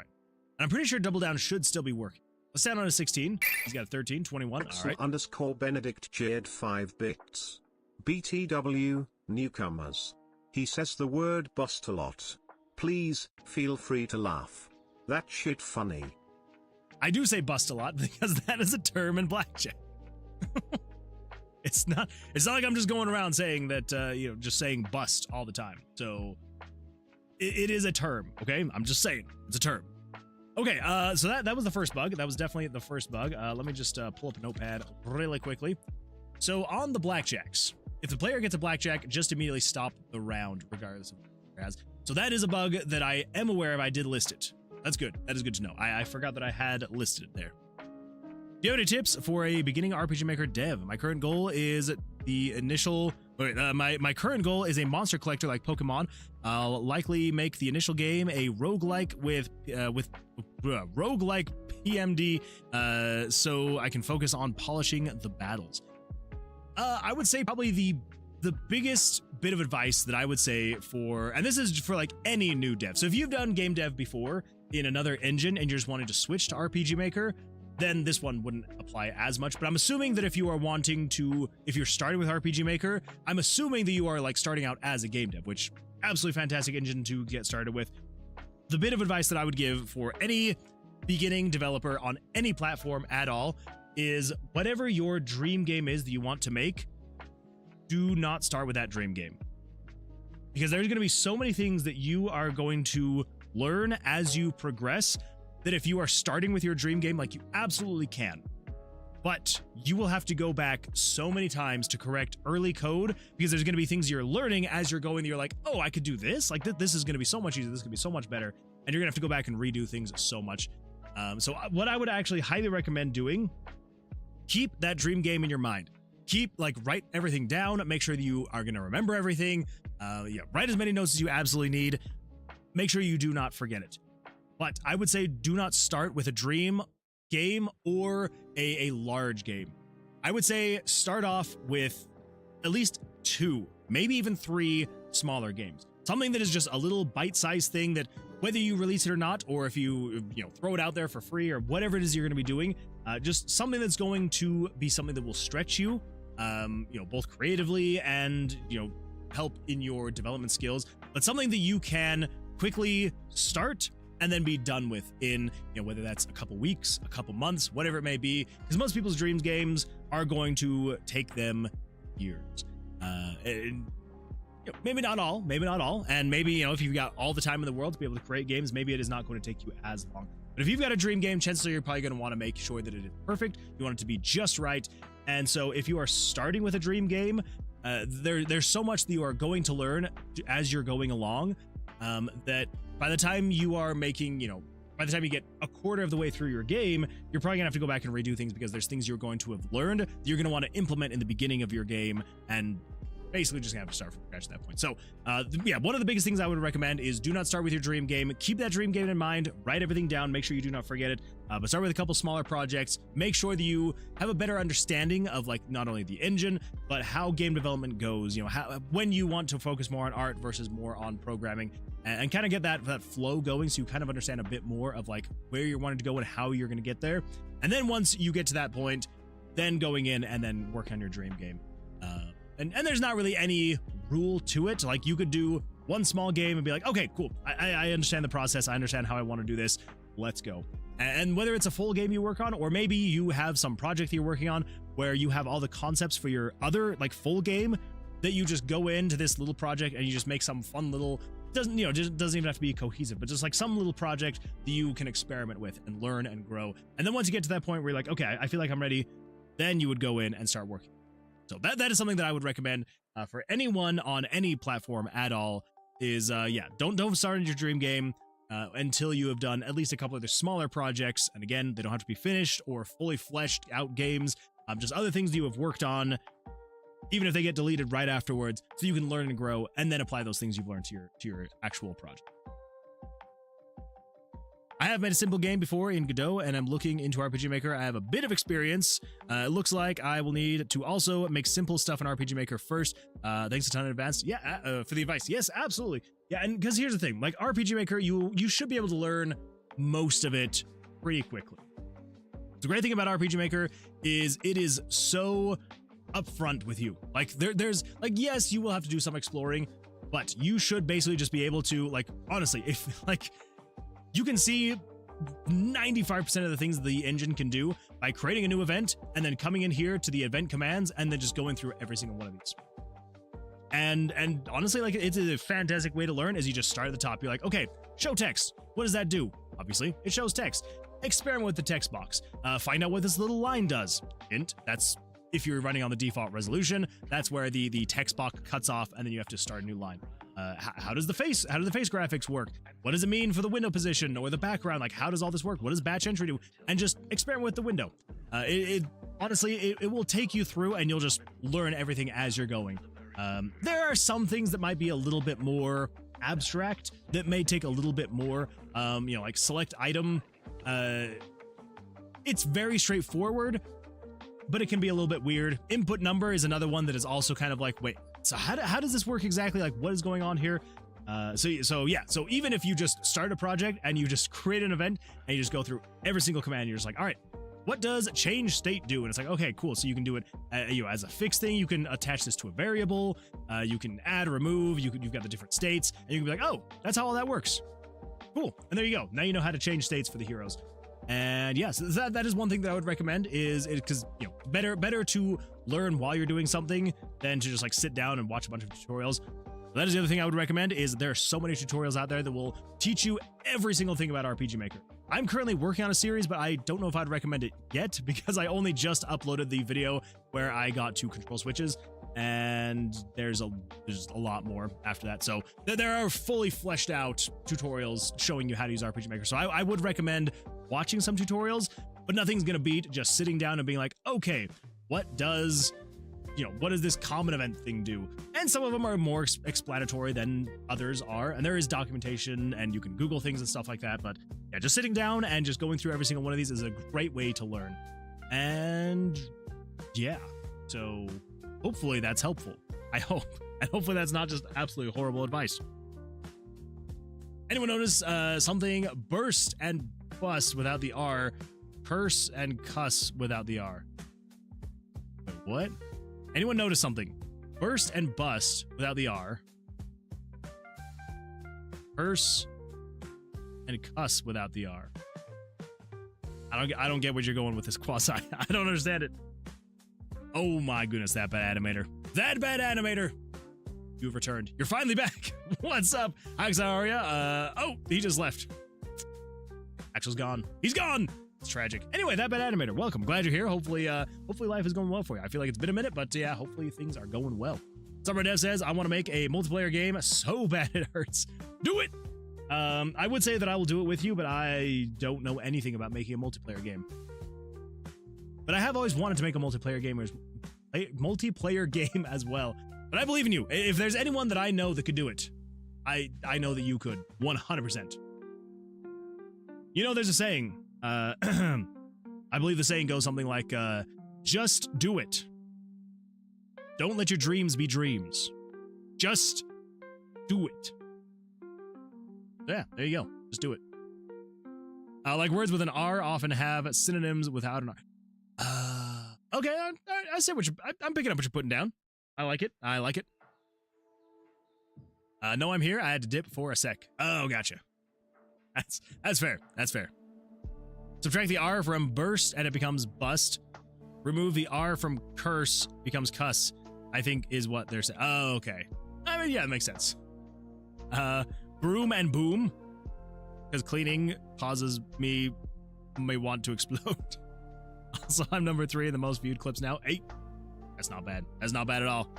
I'm pretty sure double down should still be working. Let's stand on a 16. He's got a 13, 21. All right. _ Benedict Jade 5 bits. BTW, newcomers. He says the word bust a lot. Please, feel free to laugh. That shit funny. I do say bust a lot because that is a term in blackjack. It's not like I'm just going around saying that, just saying bust all the time. So it is a term, okay? I'm just saying it's a term. Okay, so that was the first bug. That was definitely the first bug. Let me just pull up a notepad really quickly. So on the blackjacks, if the player gets a blackjack, just immediately stop the round regardless of. Whereas, so that is a bug that I am aware of. I did list it. That's good. That is good to know. I forgot that I had listed it there. Do you have any tips for a beginning RPG Maker dev? My current goal is my current goal is a monster collector like Pokemon. I'll likely make the initial game a roguelike with roguelike PMD, so I can focus on polishing the battles. I would say probably the biggest bit of advice that I would say for, and this is for like any new dev. So if you've done game dev before in another engine and you're just wanting to switch to RPG Maker, then this one wouldn't apply as much. But I'm assuming that if you are wanting to, if you're starting with RPG Maker, I'm assuming that you are like starting out as a game dev, which absolutely fantastic engine to get started with. The bit of advice that I would give for any beginning developer on any platform at all is whatever your dream game is that you want to make, do not start with that dream game. Because there's going to be so many things that you are going to learn as you progress that if you are starting with your dream game, like you absolutely can. But you will have to go back so many times to correct early code because there's going to be things you're learning as you're going that you're like, oh, I could do this. Like this is going to be so much easier. This is going to be so much better. And you're going to have to go back and redo things so much. So what I would actually highly recommend doing, keep that dream game in your mind. Write everything down. Make sure that you are going to remember everything. Write as many notes as you absolutely need. Make sure you do not forget it. But I would say do not start with a dream game or a large game. I would say start off with at least 2, maybe even 3 smaller games. Something that is just a little bite-sized thing that whether you release it or not, or if you throw it out there for free or whatever it is you're going to be doing, just something that's going to be something that will stretch you, both creatively and, help in your development skills, but something that you can quickly start and then be done with in, whether that's a couple weeks, a couple months, whatever it may be, because most people's dreams games are going to take them years. Maybe not all, and maybe, if you've got all the time in the world to be able to create games, maybe it is not going to take you as long. But if you've got a dream game, chances are you're probably going to want to make sure that it is perfect. You want it to be just right. And so if you are starting with a dream game, there's so much that you are going to learn as you're going along, that by the time you are making, by the time you get a quarter of the way through your game, you're probably gonna have to go back and redo things because there's things you're going to have learned that you're gonna want to implement in the beginning of your game, and basically just gonna have to start from scratch at that point. So one of the biggest things I would recommend is do not start with your dream game. Keep that dream game in mind, write everything down, make sure you do not forget it, but start with a couple smaller projects. Make sure that you have a better understanding of not only the engine, but how game development goes, when you want to focus more on art versus more on programming, and kind of get that flow going so you kind of understand a bit more of where you're wanting to go and how you're going to get there. And then once you get to that point, then going in and then work on your dream game. And there's not really any rule to it. You could do one small game and be like, okay, cool. I understand the process. I understand how I want to do this. Let's go. And whether it's a full game you work on, or maybe you have some project that you're working on where you have all the concepts for your other full game that you just go into this little project and you just make some fun little, doesn't even have to be cohesive, but just some little project that you can experiment with and learn and grow. And then once you get to that point where you're like, okay, I feel like I'm ready, then you would go in and start working. So that is something that I would recommend for anyone on any platform at all is, don't start in your dream game until you have done at least a couple of the smaller projects. And again, they don't have to be finished or fully fleshed out games, just other things that you have worked on, even if they get deleted right afterwards, so you can learn and grow and then apply those things you've learned to your actual project. I have made a simple game before in Godot, and I'm looking into RPG Maker. I have a bit of experience. It looks like I will need to also make simple stuff in RPG Maker first. Thanks a ton in advance. Yeah, for the advice. Yes, absolutely. Yeah, and because here's the thing, RPG Maker, you should be able to learn most of it pretty quickly. The great thing about RPG Maker is it is so upfront with you. There's yes, you will have to do some exploring, but you should basically just be able to honestly, if you can see 95% of the things the engine can do by creating a new event and then coming in here to the event commands and then just going through every single one of these. And honestly, it's a fantastic way to learn is you just start at the top. You're like, okay, show text. What does that do? Obviously, it shows text. Experiment with the text box. Find out what this little line does. Hint, that's if you're running on the default resolution, that's where the text box cuts off and then you have to start a new line. How do the face graphics work? What does it mean for the window position or the background? Like, how does all this work? What does batch entry do? And just experiment with the window. Honestly, it will take you through, and you'll just learn everything as you're going. There are some things that might be a little bit more abstract that may take a little bit more, like select item. It's very straightforward, but it can be a little bit weird. Input number is another one that is also kind of like, wait, so how does this work exactly? Like, what is going on here? So even if you just start a project and you just create an event and you just go through every single command, you're just like, all right, what does change state do? And it's like, okay, cool. So you can do it as a fixed thing. You can attach this to a variable. You can add, remove. You've got the different states, and you can be like, oh, that's how all that works. Cool. And there you go. Now you know how to change states for the heroes. And yes, that is one thing that I would recommend is because better to learn while you're doing something than to just like sit down and watch a bunch of tutorials. That is the other thing I would recommend is there are so many tutorials out there that will teach you every single thing about RPG Maker. I'm currently working on a series, but I don't know if I'd recommend it yet because I only just uploaded the video where I got to control switches, and there's a lot more after that. So there are fully fleshed out tutorials showing you how to use RPG Maker. So I would recommend watching some tutorials, but nothing's gonna beat just sitting down and being like, okay, what does this common event thing do? And some of them are more explanatory than others are, and there is documentation and you can Google things and stuff like that. But yeah, just sitting down and just going through every single one of these is a great way to learn. And yeah, so hopefully that's helpful. I hope. And hopefully that's not just absolutely horrible advice. Anyone notice something burst and bust without the R, curse and cuss without the R? Wait, what? Anyone notice something? Burst and bust without the R. Curse and cuss without the R. I don't get where you're going with this quasi. I don't understand it. Oh my goodness, that bad animator. That bad animator! You've returned. You're finally back! What's up? Alex, how are ya? Oh, he just left. Axel's gone. He's gone! It's tragic. Anyway, that bad animator, welcome. Glad you're here. Hopefully life is going well for you. I feel like it's been a minute, but yeah, hopefully things are going well. Summer Dev says, I want to make a multiplayer game so bad it hurts. Do it! I would say that I will do it with you, but I don't know anything about making a multiplayer game. But I have always wanted to make a multiplayer game as well. But I believe in you. If there's anyone that I know that could do it, I know that you could. 100%. There's a saying. I believe the saying goes something like, just do it. Don't let your dreams be dreams. Just do it. Yeah, there you go. Just do it. Like words with an R often have synonyms without an R. Okay, I see what I'm picking up what you're putting down. I like it. No, I'm here. I had to dip for a sec. Oh, gotcha. That's fair. Subtract the R from burst and it becomes bust. Remove the R from curse becomes cuss, I think is what they're saying. Oh, okay. I mean, yeah, it makes sense. Broom and boom, because cleaning causes me may want to explode. Also, I'm number 3 in the most viewed clips now. 8. That's not bad. That's not bad at all.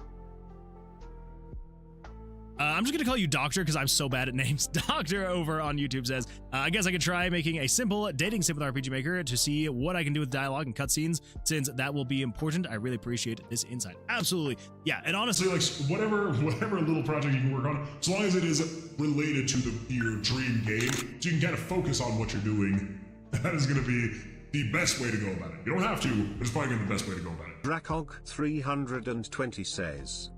I'm just gonna call you Doctor because I'm so bad at names. Doctor over on YouTube says, I guess I could try making a simple dating sim with RPG Maker to see what I can do with dialogue and cutscenes, since that will be important. I really appreciate this insight. Absolutely. Yeah, and honestly, like whatever little project you can work on, as long as it is related to your dream game, so you can kind of focus on what you're doing, that is gonna be the best way to go about it. You don't have to, but it's probably gonna be the best way to go about it. Drakog320 says,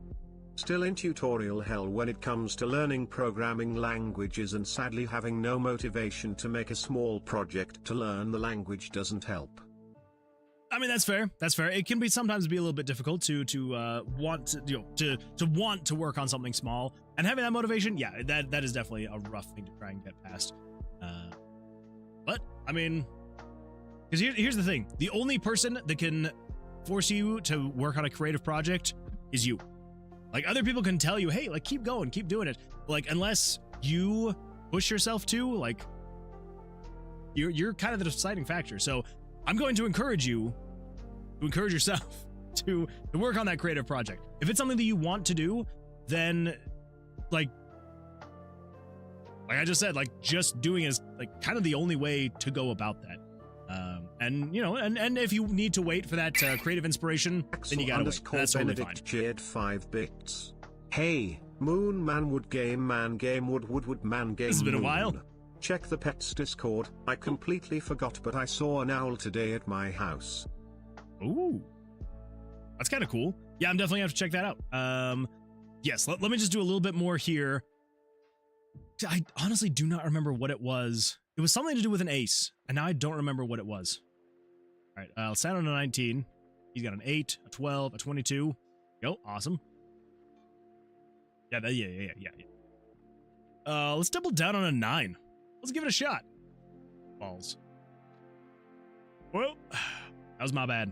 still in tutorial hell when it comes to learning programming languages, and sadly having no motivation to make a small project to learn the language doesn't help. I mean, that's fair. It can be sometimes be a little bit difficult to want to work on something small, and having that motivation, yeah, that is definitely a rough thing to try and get past. But I mean, because here's the thing: the only person that can force you to work on a creative project is you. Like, other people can tell you, hey, like, keep going, keep doing it. But, like, unless you push yourself to, like, you're kind of the deciding factor. So I'm going to encourage you to encourage yourself to work on that creative project. If it's something that you want to do, then, like, Like I just said, like just doing is like kind of the only way to go about that. And you know, and if you need to wait for that creative inspiration, then you gotta wait. That's totally fine. Cheered 5 bits. Hey, Moon Man Wood Game Man Game Wood Man Game. This has been a Moon. while. Check the pets Discord. I completely forgot, but I saw an owl today at my house. Ooh, that's kind of cool. Yeah, I'm definitely gonna have to check that out. Yes, let me just do a little bit more here. I honestly do not remember what it was. It was something to do with an ace, and now I don't remember what it was. All right, I'll stand on a 19. He's got an 8, a 12, a 22. Yo, awesome. Yeah. Let's double down on a 9. Let's give it a shot. Balls. Well, that was my bad.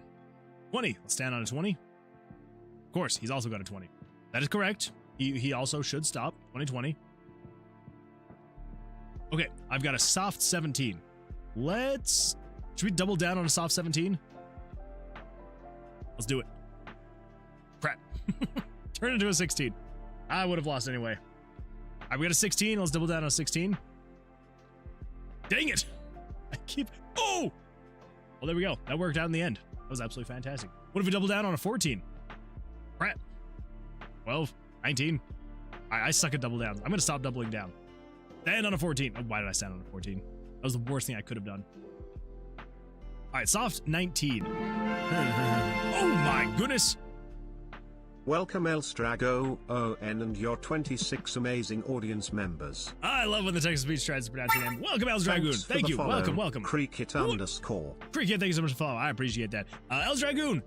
20. Let's stand on a 20. Of course, he's also got a 20. That is correct. He also should stop. 2020. Okay, I've got a soft 17. Should we double down on a soft 17? Let's do it. Crap. Turn into a 16. I would have lost anyway. I've got a 16. Let's double down on a 16. Dang it. Oh! Well, there we go. That worked out in the end. That was absolutely fantastic. What if we double down on a 14? Crap. 12, 19. I suck at double downs. I'm going to stop doubling down. Stand on a 14. Oh, why did I stand on a 14? That was the worst thing I could have done. All right, soft 19. Oh my goodness. Welcome Elstrago, ON, and your 26 amazing audience members. I love when the Texas Speech tries to pronounce your name. Welcome, Elstragoon. Thank you. Welcome. Cricket _. Cricket, thank you so much for following. I appreciate that. Elstragoon,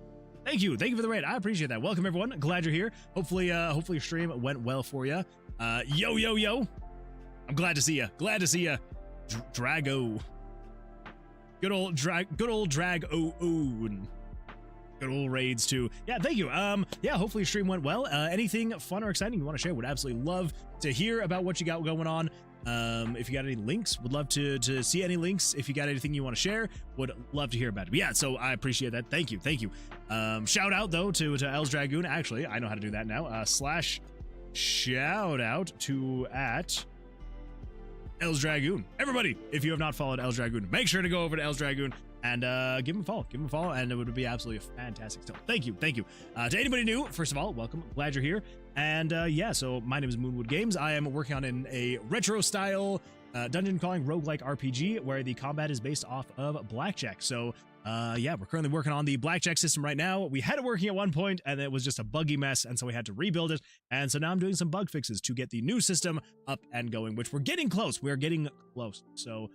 thank you. Thank you for the raid. I appreciate that. Welcome, everyone. Glad you're here. Hopefully your stream went well for you. Yo. I'm glad to see you. Drago. Good old Drag-O-Oon. Good old raids too. Yeah, thank you. Yeah, hopefully your stream went well. Anything fun or exciting you want to share? Would absolutely love to hear about what you got going on. If you got any links, would love to see any links. If you got anything you want to share, would love to hear about it. But yeah, so I appreciate that. Thank you. Shout out though to Els Dragoon. Actually, I know how to do that now. Slash shout out to @ Els Dragoon. Everybody, if you have not followed Els Dragoon, make sure to go over to Els Dragoon and give him a follow, and it would be absolutely fantastic stuff. Thank you. To anybody new, first of all, welcome. Glad you're here. And yeah, so my name is Moonwood Games. I am working on a retro style dungeon crawling roguelike RPG where the combat is based off of Blackjack. So yeah, we're currently working on the Blackjack system right now. We had it working at one point and it was just a buggy mess, and so we had to rebuild it. And so now I'm doing some bug fixes to get the new system up and going, which we're getting close. We're getting close. So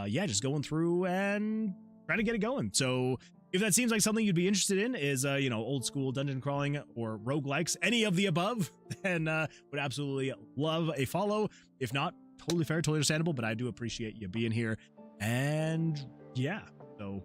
yeah, just going through and trying to get it going. So if that seems like something you'd be interested in is, you know, old school dungeon crawling or roguelikes, any of the above, then would absolutely love a follow. If not, totally fair, totally understandable, but I do appreciate you being here. And yeah, so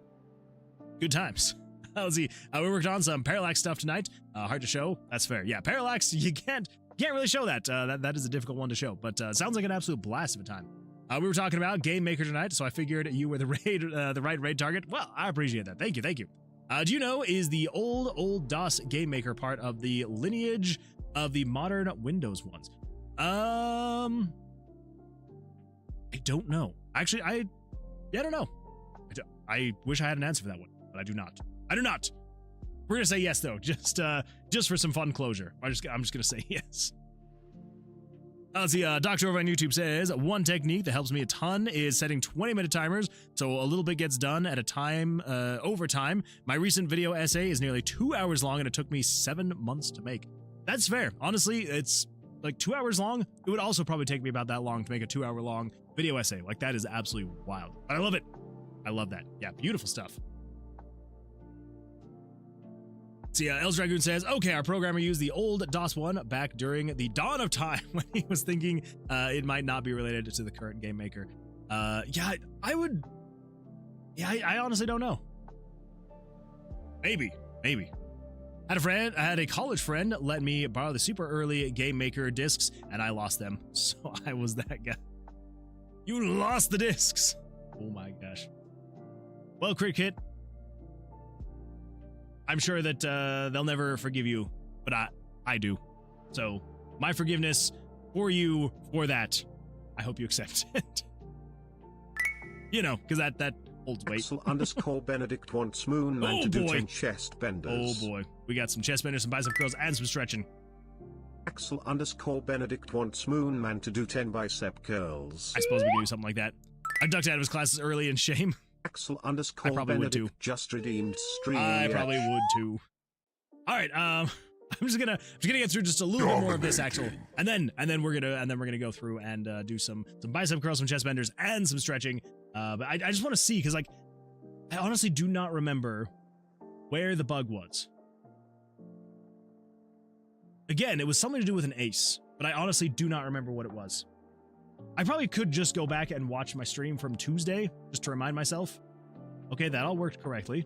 good times. Let's see. We worked on some Parallax stuff tonight. Hard to show. That's fair. Yeah, Parallax, you can't really show that. That is a difficult one to show, but sounds like an absolute blast of a time. We were talking about Game Maker tonight, so I figured you were the right raid target. Well, I appreciate that. Thank you. Do you know, is the old DOS Game Maker part of the lineage of the modern Windows ones? I don't know. Actually, I don't know. I wish I had an answer for that one, but I do not. We're gonna say yes though, just for some fun closure. I'm just gonna say yes. Let's see, Doctor over on YouTube says, one technique that helps me a ton is setting 20-minute timers, so a little bit gets done at a time, over time. My recent video essay is nearly 2 hours long, and it took me 7 months to make. That's fair. Honestly, it's like 2 hours long. It would also probably take me about that long to make a 2 hour long video essay. Like, that is absolutely wild. But I love it. I love that. Yeah, beautiful stuff. See, Els Dragoon says, okay, our programmer used the old DOS one back during the dawn of time when he was thinking it might not be related to the current Game Maker. Yeah, I would... Yeah, I honestly don't know. Maybe. I had a college friend let me borrow the super early Game Maker discs, and I lost them. So I was that guy. You lost the discs! Oh my gosh. Well, Cricket, I'm sure that they'll never forgive you, but I do. So my forgiveness for you for that. I hope you accept it. You know, because that holds weight. Axel_Benedict wants Moonman to do 10 chest benders. Oh boy. We got some chest benders, some bicep curls, and some stretching. Axel_Benedict wants Moonman to do 10 bicep curls. I suppose we can do something like that. I ducked out of his classes early in shame. Axel_Benedict just redeemed stream. I probably would too. All right, I'm just gonna get through just a little bit more of this, Axel, and then we're gonna go through and do some bicep curls, some chest benders, and some stretching. But I just want to see, because like I honestly do not remember where the bug was. Again, it was something to do with an ace, but I honestly do not remember what it was. I probably could just go back and watch my stream from Tuesday, just to remind myself. Okay, that all worked correctly.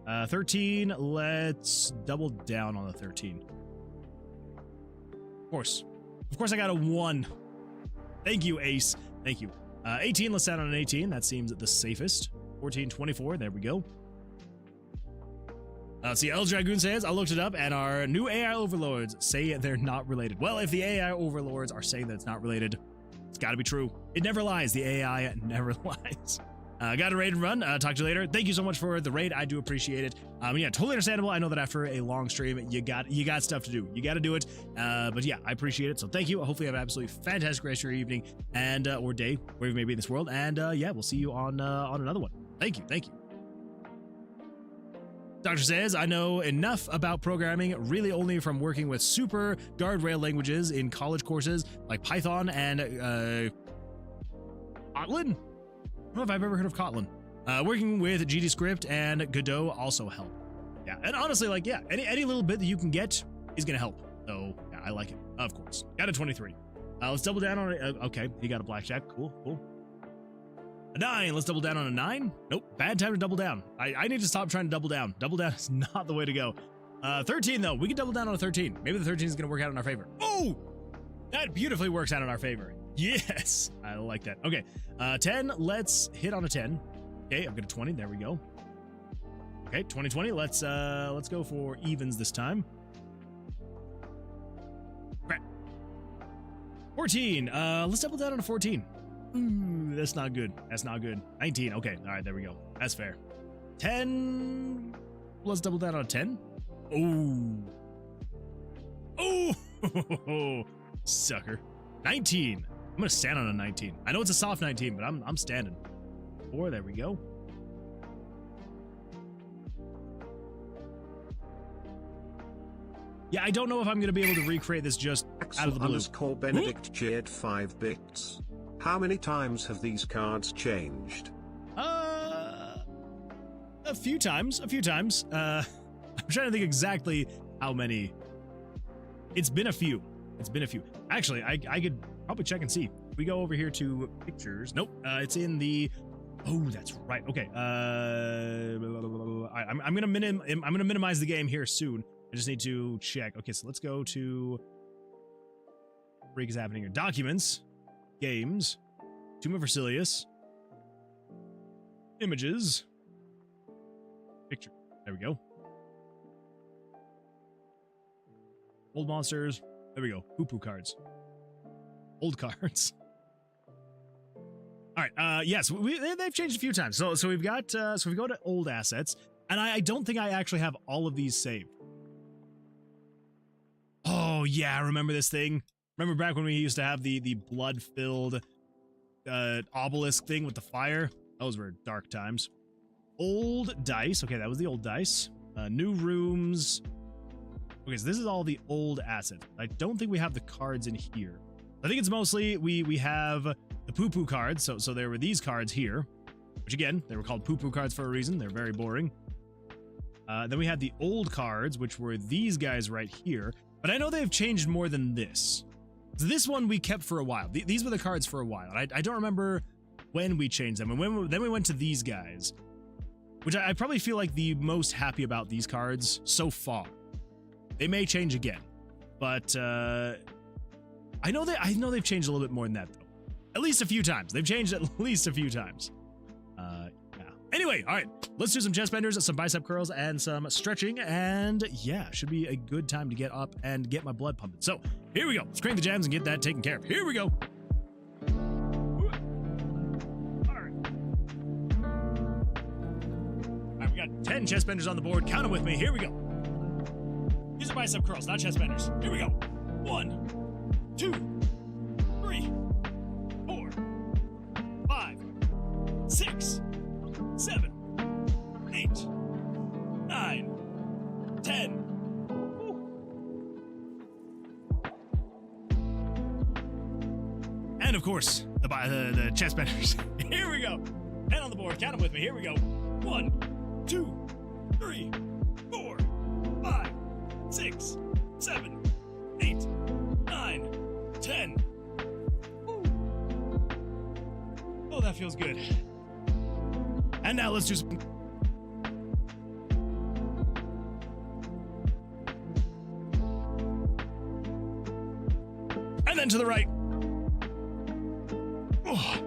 13, let's double down on the 13. Of course I got a 1. Thank you, ace. Thank you. 18, let's stand on an 18. That seems the safest. 14, 24, there we go. Let's see, El Dragoon says, I looked it up, and our new AI overlords say they're not related. Well, if the AI overlords are saying that it's not related, it's gotta be true. It never lies. The AI never lies. Got a raid and run. Talk to you later. Thank you so much for the raid. I do appreciate it. Yeah, totally understandable. I know that after a long stream, you got stuff to do. You got to do it. But yeah, I appreciate it. So thank you. Hopefully you have an absolutely fantastic rest of your evening and or day, wherever you may be in this world. And yeah, we'll see you on another one. Thank you. Thank you. Doctor says, I know enough about programming really only from working with super guardrail languages in college courses like Python and Kotlin. I don't know if I've ever heard of Kotlin. Working with GDScript and Godot also help. Yeah, and honestly, like, yeah, any little bit that you can get is gonna help. So yeah, I like it, of course. Got a 23. Let's double down on it. Okay, he got a blackjack. Cool. A 9. Let's double down on a 9. Nope, bad time to double down. I need to stop trying to double down. Double down is not the way to go. 13 though, we can double down on a 13. Maybe the 13 is gonna work out in our favor. Oh, that beautifully works out in our favor. Yes, I like that. Okay, 10, let's hit on a 10. Okay, I've got a 20, there we go. Okay, 20. Let's go for evens this time. Crap. 14, let's double down on a 14. Ooh, that's not good. 19, okay, all right, there we go. That's fair. 10, let's double down on a 10. Oh, sucker. 19. I'm gonna stand on a 19. I know it's a soft 19, but I'm standing. 4, there we go. Yeah, I don't know if I'm gonna be able to recreate this just out of the blue. Benedict cheered 5 bits. How many times have these cards changed? A few times. I'm trying to think exactly how many. It's been a few. Actually, I could probably check and see. If we go over here to pictures. Nope. It's in the. Oh, that's right. Okay. I'm gonna minimize the game here soon. I just need to check. Okay, so let's go to. What freak is happening here? Documents, games, Tomb of Vercilias, images, picture. There we go. Old monsters. There we go. Poo-poo cards. Old cards. All right. Yes, they've changed a few times. So we've got. So we go to old assets, and I don't think I actually have all of these saved. Oh yeah, I remember this thing. Remember back when we used to have the blood-filled obelisk thing with the fire? Those were dark times. Old dice. Okay, that was the old dice. New rooms. Okay, so this is all the old assets. I don't think we have the cards in here. I think it's mostly we have the poo-poo cards. So there were these cards here, which again, they were called poo-poo cards for a reason. They're very boring. Then we had the old cards, which were these guys right here. But I know they've changed more than this. So this one we kept for a while. These were the cards for a while. I don't remember when we changed them. And then we went to these guys, which I probably feel like the most happy about these cards so far. They may change again, but I know they've changed a little bit more than that though. At least a few times. They've changed at least a few times. Yeah. Anyway, all right. Let's do some chest benders, some bicep curls, and some stretching, and yeah, should be a good time to get up and get my blood pumping. So here we go. Let's crank the jams and get that taken care of. Here we go. 10 chest benders on the board. Count them with me. Here we go. These are bicep curls, not chest benders. Here we go. 1, 2, 3, 4, 5, 6, 7, 8, 9, 10. And of course, the chest benders. Here we go. 10 on the board. Count them with me. Here we go. 1, 2, 3, 4, 5, 6, 7, 8, 9, 10. Woo. Oh, that feels good. And now let's do some. And then to the right. Oh,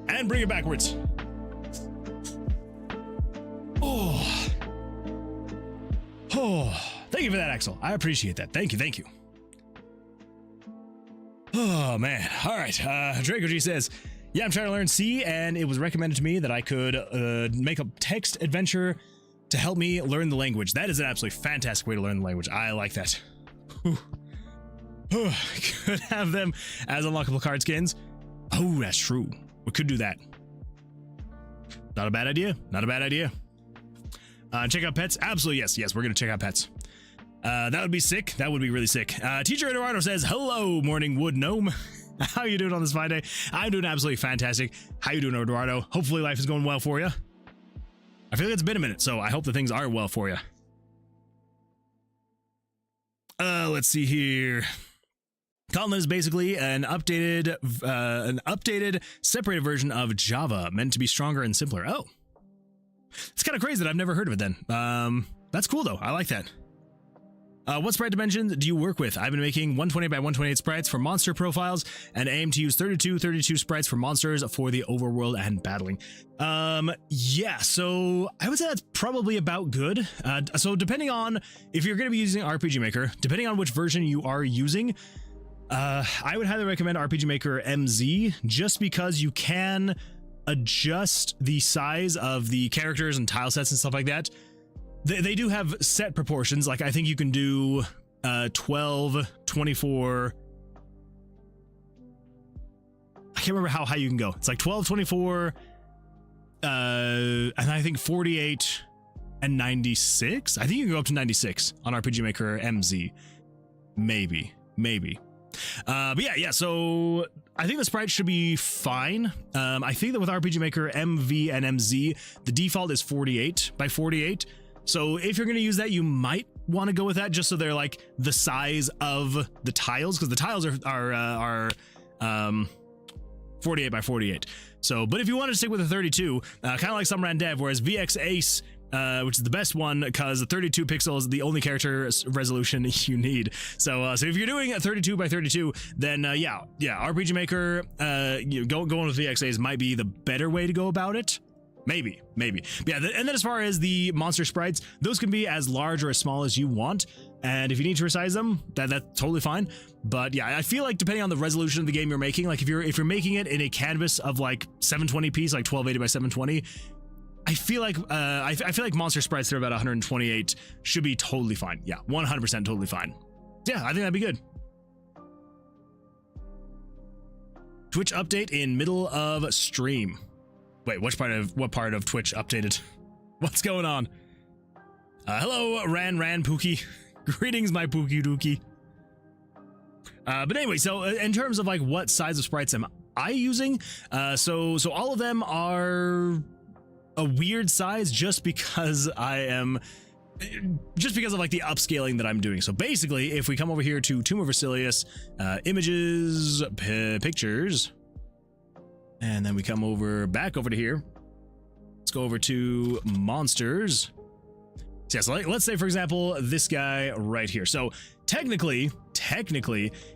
and bring it backwards. Oh. Oh. Thank you for that, Axel. I appreciate that. Thank you. Thank you. Oh, man. All right. Draco G says, yeah, I'm trying to learn C, and it was recommended to me that I could make a text adventure to help me learn the language. That is an absolutely fantastic way to learn the language. I like that. Could have them as unlockable card skins. Oh, that's true. We could do that. Not a bad idea. Not a bad idea. Check out pets. Absolutely, yes. Yes, we're going to check out pets. That would be sick. That would be really sick. Teacher Eduardo says, hello, morning wood gnome. How you doing on this fine day? I'm doing absolutely fantastic. How you doing, Eduardo? Hopefully life is going well for you. I feel like it's been a minute, so I hope the things are well for you. Let's see here. Kotlin is basically an updated, separated version of Java, meant to be stronger and simpler. Oh, it's kind of crazy that I've never heard of it then. That's cool though. I like that. What sprite dimensions do you work with? I've been making 120 by 128 sprites for monster profiles and aim to use 32 sprites for monsters for the overworld and battling. Yeah, so I would say that's probably about good. So depending on if you're going to be using RPG Maker, depending on which version you are using, I would highly recommend RPG Maker MZ, just because you can adjust the size of the characters and tile sets and stuff like that. They do have set proportions. Like I think you can do 12, 24. I can't remember how high you can go. It's like 12, 24, and I think 48 and 96. I think you can go up to 96 on RPG Maker MZ. Maybe. But yeah, so I think the sprite should be fine. I think that with RPG Maker MV and MZ, the default is 48 by 48. So if you're going to use that, you might want to go with that, just so they're like the size of the tiles, because the tiles are 48 by 48. So, but if you want to stick with the 32, kind of like some ran dev, whereas VX Ace, which is the best one because the 32 pixels is the only character resolution you need. So if you're doing a 32 by 32, then yeah, RPG Maker, going with VX Ace might be the better way to go about it. Maybe. Yeah, and then as far as the monster sprites, those can be as large or as small as you want. And if you need to resize them, that's totally fine. But yeah, I feel like depending on the resolution of the game you're making, like if you're making it in a canvas of like 720p, like 1280 by 720, I feel like I feel like monster sprites that are about 128 should be totally fine. Yeah, 100% totally fine. Yeah, I think that'd be good. Twitch update in middle of stream. Wait, what part of Twitch updated? What's going on? Hello, Ran Pookie. Greetings, my Pookie Dookie. But anyway, so in terms of like what size of sprites am I using? So all of them are a weird size just because of like the upscaling that I'm doing. So basically, if we come over here to Tomb of Vercilias, images, pictures, and then we come back over to here. Let's go over to monsters. So yeah, so let's say, for example, this guy right here. So technically,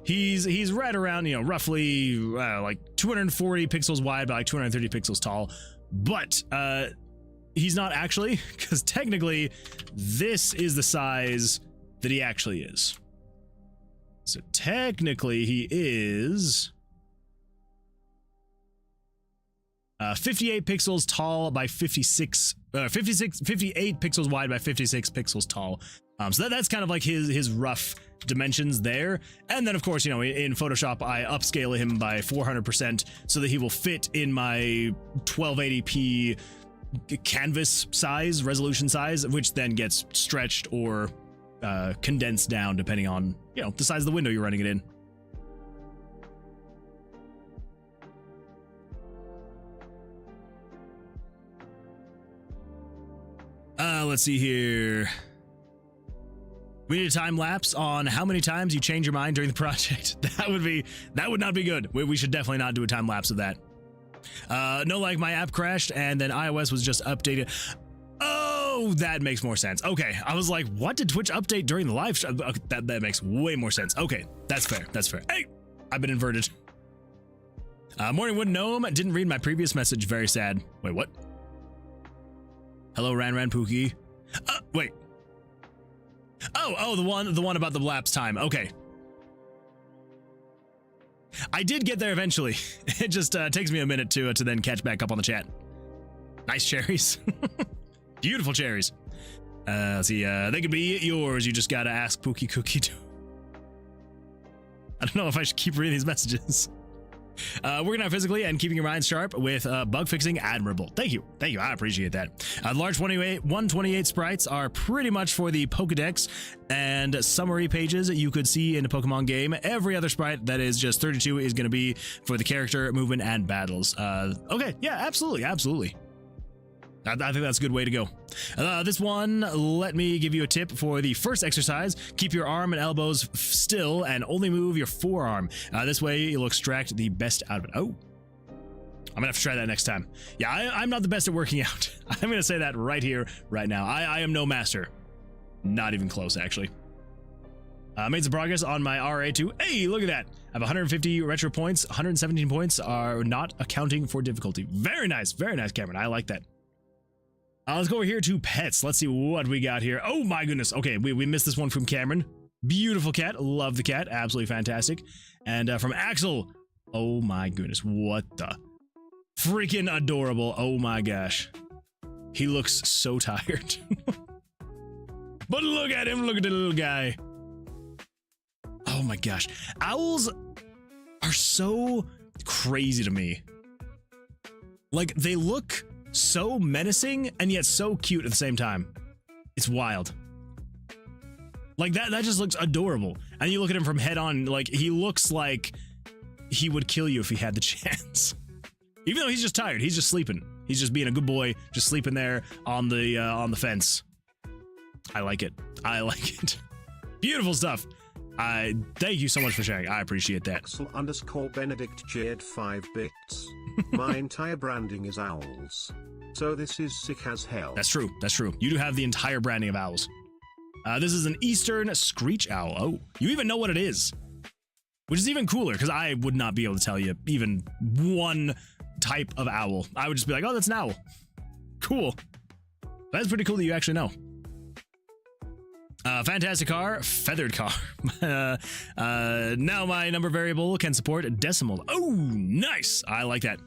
he's right around, roughly like 240 pixels wide by like 230 pixels tall. But he's not actually, because technically this is the size that he actually is. So technically he is 58 pixels tall by 58 pixels wide by 56 pixels tall. So that's kind of like his rough dimensions there. And then of course, you know, in Photoshop, I upscale him by 400% so that he will fit in my 1280p canvas size, resolution size, which then gets stretched or condensed down depending on, you know, the size of the window you're running it in. Let's see here. We need a time lapse on how many times you change your mind during the project. That would not be good. We should definitely not do a time lapse of that. No, like my app crashed and then iOS was just updated. Oh, that makes more sense. Okay, I was like, what did Twitch update during the live stream? Okay, that makes way more sense. Okay, that's fair. That's fair. Hey, I've been inverted. Morningwood Gnome didn't read my previous message. Very sad. Wait, what? Hello, Ran Pookie. Wait. Oh, the one about the lapse time. Okay. I did get there eventually. It just takes me a minute to then catch back up on the chat. Nice cherries. Beautiful cherries. See, they could be yours. You just gotta ask Pookie Cookie to. I don't know if I should keep reading these messages. Working out physically and keeping your mind sharp with bug fixing admirable. Thank you. I appreciate that. Large 128 sprites are pretty much for the Pokedex and summary pages you could see in a Pokemon game. Every other sprite that is just 32 is going to be for the character, movement, and battles. Okay, yeah, absolutely. I think that's a good way to go. This one, let me give you a tip for the first exercise. Keep your arm and elbows still and only move your forearm. This way you'll extract the best out of it. Oh, I'm gonna have to try that next time. Yeah, I'm not the best at working out. I'm gonna say that right here, right now. I am no master. Not even close, actually. Made some progress on my RA2. Hey, look at that. I have 150 retro points. 117 points are not accounting for difficulty. Very nice, Cameron. I like that. Let's go over here to pets. Let's see what we got here. Oh my goodness. Okay, we missed this one from Cameron. Beautiful cat. Love the cat. Absolutely fantastic. And from Axel. Oh my goodness. What the? Freaking adorable. Oh my gosh. He looks so tired. But look at him. Look at the little guy. Oh my gosh. Owls are so crazy to me. Like, they look so menacing and yet so cute at the same time. It's wild. Like that just looks adorable. And you look at him from head on, like he looks like he would kill you if he had the chance. Even though he's just tired, he's just sleeping. He's just being a good boy, just sleeping there on the fence. I like it. Beautiful stuff. Thank you so much for sharing. I appreciate that. Axel_Benedict cheered 5 bits. My entire branding is owls. So this is sick as hell. That's true. You do have the entire branding of owls. This is an Eastern Screech Owl. Oh, you even know what it is. Which is even cooler, because I would not be able to tell you even one type of owl. I would just be like, oh, that's an owl. Cool. That's pretty cool that you actually know. Fantastic car, feathered car. Now my number variable can support decimal. Oh, nice. I like that.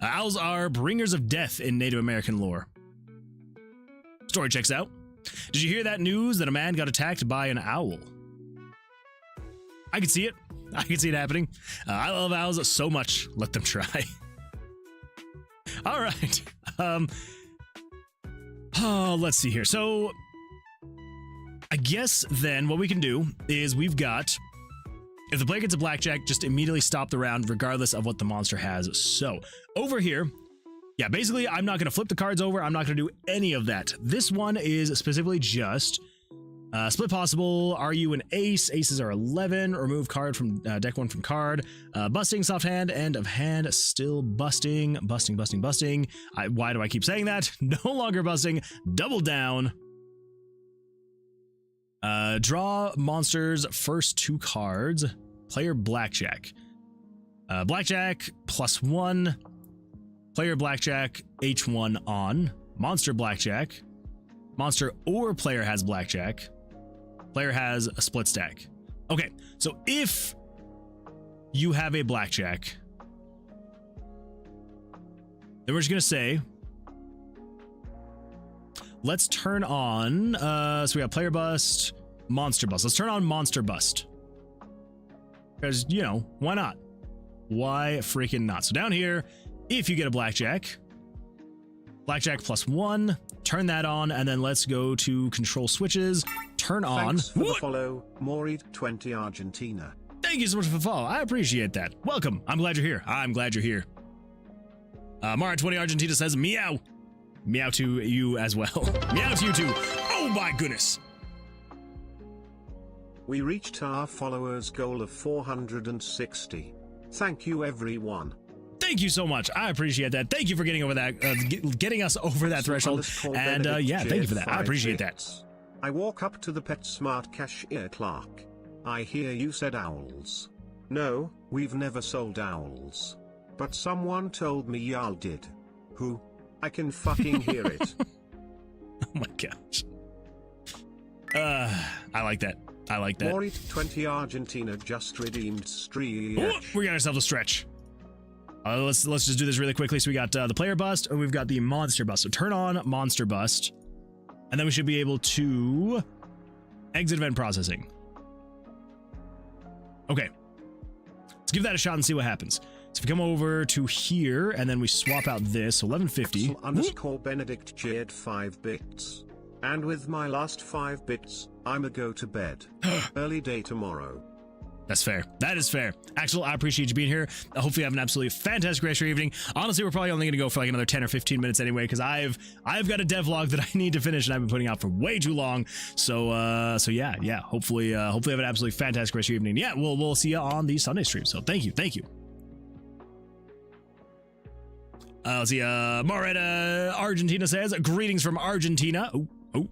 Owls are bringers of death in Native American lore. Story checks out. Did you hear that news that a man got attacked by an owl? I can see it. I can see it happening. I love owls so much. Let them try. All right. Let's see here. So I guess then what we can do is we've got, if the player gets a blackjack, just immediately stop the round regardless of what the monster has. So over here, yeah, basically I'm not going to flip the cards over. I'm not going to do any of that. This one is specifically just split possible. Are you an ace? Aces are 11. Remove card from deck 1 from card. Busting, soft hand, end of hand, still busting. Why do I keep saying that? No longer busting. Double down. Draw monster's first 2 cards. Player blackjack. Blackjack +1. Player blackjack H1 on. Monster blackjack. Monster or player has blackjack. Player has a split stack. Okay, so if you have a blackjack, Then we're just gonna say, let's turn on, so we got player bust, monster bust. Let's turn on monster bust. Because, you know, why not? Why freaking not? So down here, if you get a blackjack +1, turn that on, and then let's go to control switches, turn on. Thanks for the follow, Morid20 Argentina. Thank you so much for the follow. I appreciate that. Welcome. I'm glad you're here. I'm glad you're here. Mara20 Argentina says meow. Meow to you as well. Meow to you too. Oh my goodness. We reached our followers goal of 460. Thank you everyone. Thank you so much. I appreciate that. Thank you for getting over that, getting us over that threshold. And yeah, thank you for that. I appreciate that. I walk up to the PetSmart cashier clerk. I hear you said owls. No, we've never sold owls. But someone told me y'all did. Who? I can fucking hear it. Oh my gosh. I like that. I like that. Morid20 Argentina just redeemed stretch. We got ourselves a stretch. Let's just do this really quickly. So we got the player bust, and we've got the monster bust. So turn on monster bust, and then we should be able to exit event processing. Okay, let's give that a shot and see what happens. So if we come over to here, and then we swap out this, so 1150. _ Benedict Jed 5 bits. And with my last 5 bits, I'ma go to bed. Early day tomorrow. That's fair. That is fair. Axel, I appreciate you being here. Hopefully you have an absolutely fantastic rest of your evening. Honestly, we're probably only going to go for like another 10 or 15 minutes anyway, because I've got a devlog that I need to finish, and I've been putting out for way too long. So yeah. Hopefully have an absolutely fantastic rest of your evening. Yeah, we'll see you on the Sunday stream. So thank you. Let's see. Moretta Argentina says, greetings from Argentina. Oh,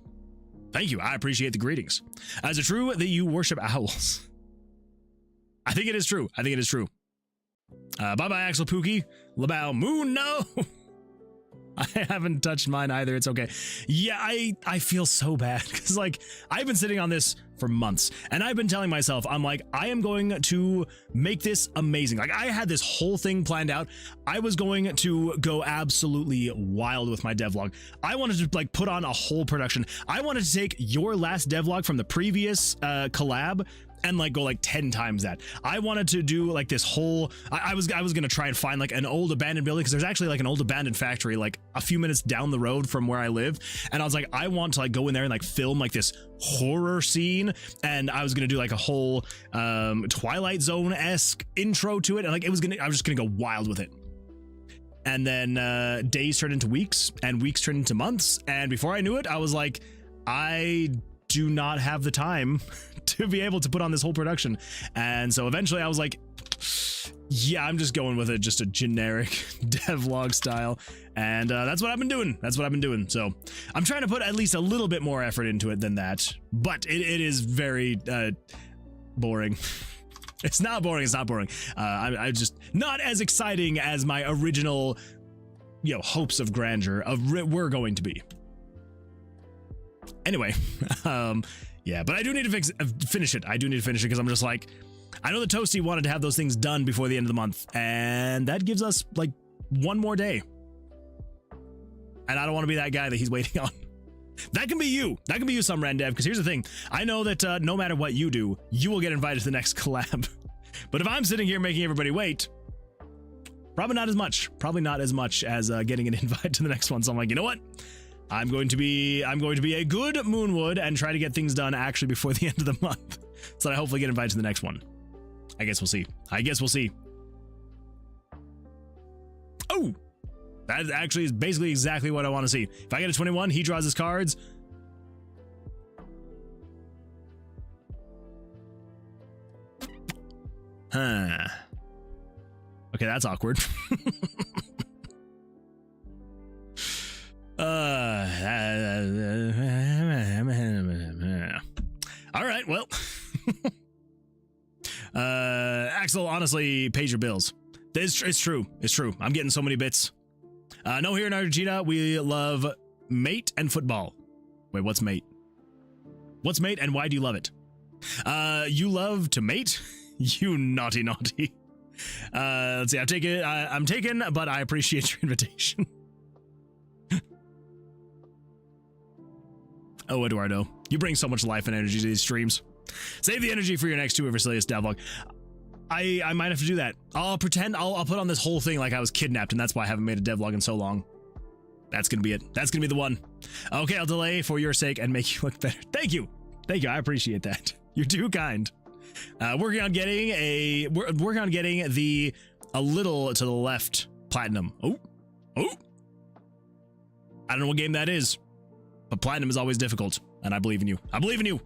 thank you. I appreciate the greetings. Is it true that you worship owls? I think it is true. Bye-bye, Axel Pookie. Labao Moon, no. I haven't touched mine either. It's okay. Yeah, I feel so bad because like I've been sitting on this for months, and I've been telling myself, I'm like, I am going to make this amazing. Like I had this whole thing planned out. I was going to go absolutely wild with my devlog. I wanted to like put on a whole production. I wanted to take your last devlog from the previous collab and like go like 10 times that. I wanted to do like this whole, I was gonna try and find like an old abandoned building, because there's actually like an old abandoned factory like a few minutes down the road from where I live, and I was like, I want to like go in there and like film like this horror scene, and I was gonna do like a whole Twilight Zone-esque intro to it, and like I was just gonna go wild with it. And then days turned into weeks, and weeks turned into months, and before I knew it, I was like, I do not have the time to be able to put on this whole production. And so eventually I was like, yeah, I'm just going with it, just a generic devlog style, and that's what I've been doing. So I'm trying to put at least a little bit more effort into it than that, but it is very boring. It's not boring. I just not as exciting as my original, hopes of grandeur were going to be. Anyway, yeah, but I do need to finish it. Because I'm just like, I know the Toasty wanted to have those things done before the end of the month, and that gives us like one more day. And I don't want to be that guy that he's waiting on. That can be you. Some Randev, because here's the thing. I know that no matter what you do, you will get invited to the next collab. But if I'm sitting here making everybody wait, probably not as much as getting an invite to the next one. So I'm like, you know what? I'm going to be a good Moonwood and try to get things done actually before the end of the month, so that I hopefully get invited to the next one. I guess we'll see. Oh, that actually is basically exactly what I want to see. If I get a 21, he draws his cards. Huh. Okay, that's awkward. All right, well. Axel, honestly, pays your bills. It's true. I'm getting so many bits. No, here in Argentina, we love mate and football. Wait, what's mate? What's mate, and why do you love it? You love to mate? You naughty. Let's see. I'm taken, but I appreciate your invitation. Oh, Eduardo, you bring so much life and energy to these streams. Save the energy for your next Tomb of Vercilias devlog. I might have to do that. I'll pretend I'll put on this whole thing like I was kidnapped, and that's why I haven't made a devlog in so long. That's gonna be it. That's gonna be the one. Okay, I'll delay for your sake and make you look better. Thank you. Thank you. I appreciate that. You're too kind. Working on getting a little to the left platinum. Oh. I don't know what game that is, but platinum is always difficult, and I believe in you. I believe in you.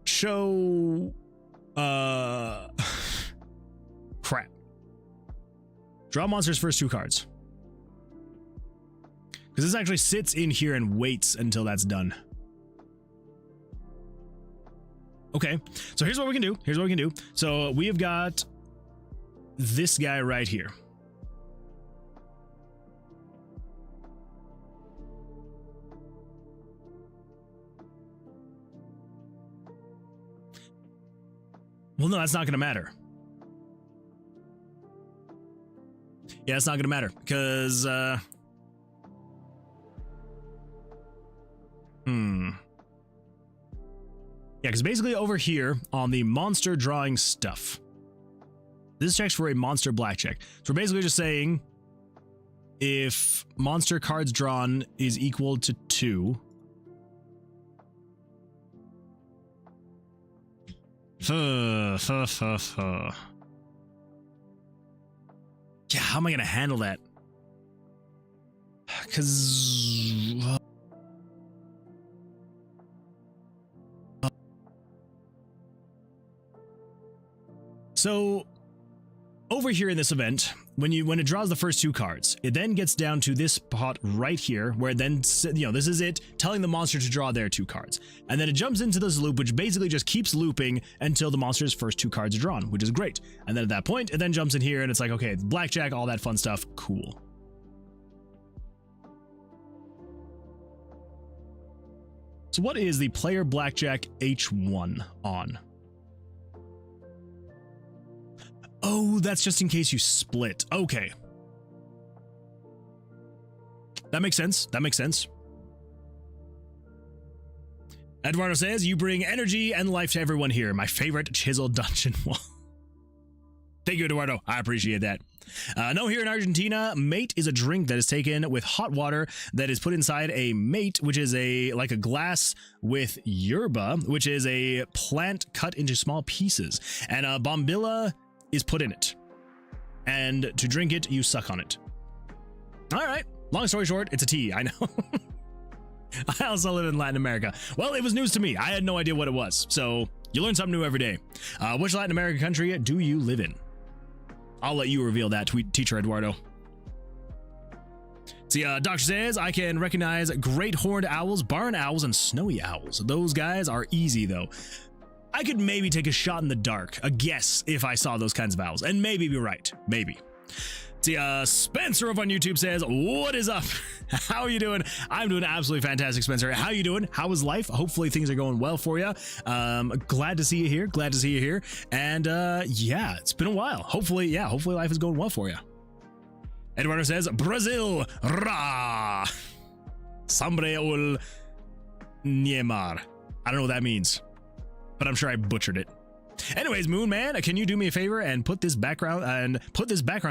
Show crap. Draw monster's first 2 cards. Because this actually sits in here and waits until that's done. Okay, so here's what we can do. So we have got this guy right here. Well, no, that's not going to matter. Yeah, it's not going to matter because yeah, because basically over here on the monster drawing stuff, this checks for a monster blackjack. So we're basically just saying if monster cards drawn is equal to 2, yeah, how am I gonna handle that? Because so over here in this event, when it draws the first 2 cards, it then gets down to this pot right here, where then, this is it telling the monster to draw their 2 cards. And then it jumps into this loop, which basically just keeps looping until the monster's first 2 cards are drawn, which is great. And then at that point, it then jumps in here and it's like, okay, blackjack, all that fun stuff, cool. So what is the player blackjack H1 on? Oh, that's just in case you split. Okay. That makes sense. Eduardo says, you bring energy and life to everyone here. My favorite chiseled dungeon wall. Thank you, Eduardo. I appreciate that. No, here in Argentina, mate is a drink that is taken with hot water that is put inside a mate, which is like a glass with yerba, which is a plant cut into small pieces. And bombilla is put in it, and to drink it you suck on it. All right, long story short, it's a tea. I know. I also live in Latin America. Well, it was news to me. I had no idea what it was, so you learn something new every day. Which Latin American country do you live in? I'll let you reveal that, teacher Eduardo. See, Doctor says I can recognize great horned owls, barn owls, and snowy owls. Those guys are easy though. I could maybe take a shot in the dark, a guess, if I saw those kinds of owls, and maybe be right. Maybe. See, Spencer over on YouTube says, what is up? How are you doing? I'm doing absolutely fantastic, Spencer. How you doing? How is life? Hopefully things are going well for you. Glad to see you here. And yeah, it's been a while. Hopefully life is going well for you. Eduardo says, Brazil, ra. Sambre ul Niemar. I don't know what that means, but I'm sure I butchered it. Anyways, Moon Man, can you do me a favor and put this background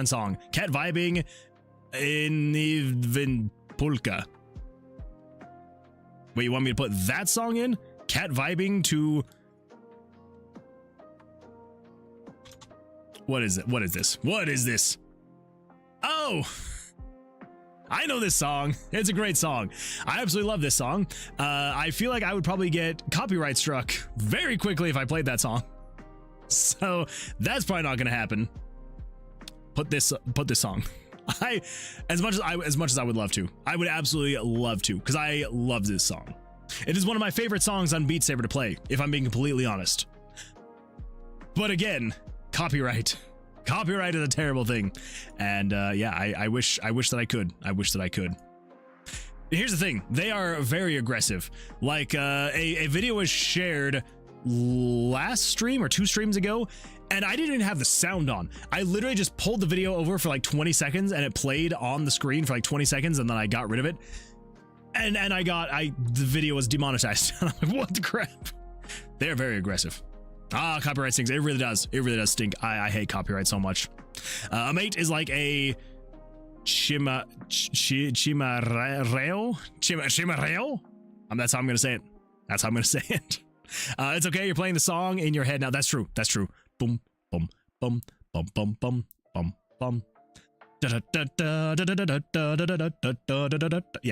song, cat vibing in the polka. Wait, you want me to put that song in? Cat vibing to What is it? What is this? Oh, I know this song. It's a great song. I absolutely love this song. I feel like I would probably get copyright struck very quickly if I played that song. So that's probably not going to happen. Put this song. As much as I would love to, I would absolutely love to, because I love this song. It is one of my favorite songs on Beat Saber to play, if I'm being completely honest. But again, copyright is a terrible thing, and yeah, I wish that I could. Here's the thing: they are very aggressive. Like a video was shared last stream or 2 streams ago, and I didn't even have the sound on. I literally just pulled the video over for like 20 seconds and it played on the screen for like 20 seconds and then I got rid of it. And the video was demonetized. I'm like, what the crap? They're very aggressive. Ah, copyright stinks. It really does. It really does stink. I hate copyright so much. A mate is like a chimarreo? That's how I'm going to say it. That's how I'm going to say it. It's okay. You're playing the song in your head now. That's true. That's true. Boom, boom, boom, boom, boom, boom, boom, boom. Yeah,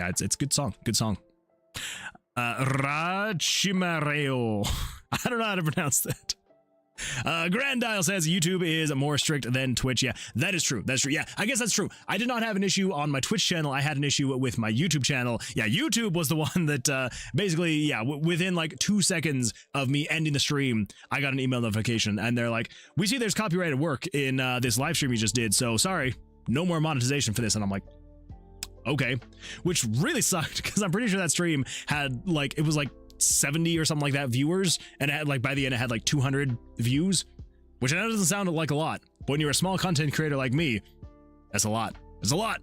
it's a good song. Good song. Rachimareo. I don't know how to pronounce that. Grandile says YouTube is more strict than Twitch. Yeah, that is true. That's true. Yeah, I guess that's true. I did not have an issue on my Twitch channel. I had an issue with my YouTube channel. Yeah, YouTube was the one that basically, yeah, within like 2 seconds of me ending the stream, I got an email notification and they're like, we see there's copyrighted work in this live stream you just did. So sorry, no more monetization for this. And I'm like, okay, which really sucked because I'm pretty sure that stream had like, it was like 70 or something like that viewers, and it had like by the end it had like 200 views, which I know doesn't sound like a lot, but when you're a small content creator like me, that's a lot. It's a lot.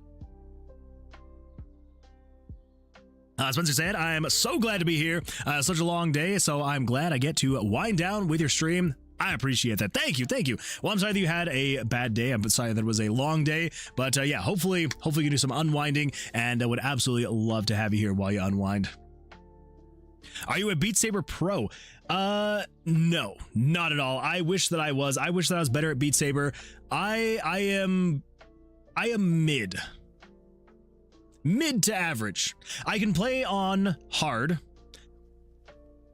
Spencer said, I'm so glad to be here. Such a long day, so I'm glad I get to wind down with your stream. I appreciate that. Thank you. Thank you. Well, I'm sorry that you had a bad day. I'm sorry that it was a long day, but yeah, hopefully you can do some unwinding, and I would absolutely love to have you here while you unwind. Are you a Beat Saber pro? No, not at all. I wish that I was. I wish that I was better at Beat Saber. I am mid to average. I can play on hard,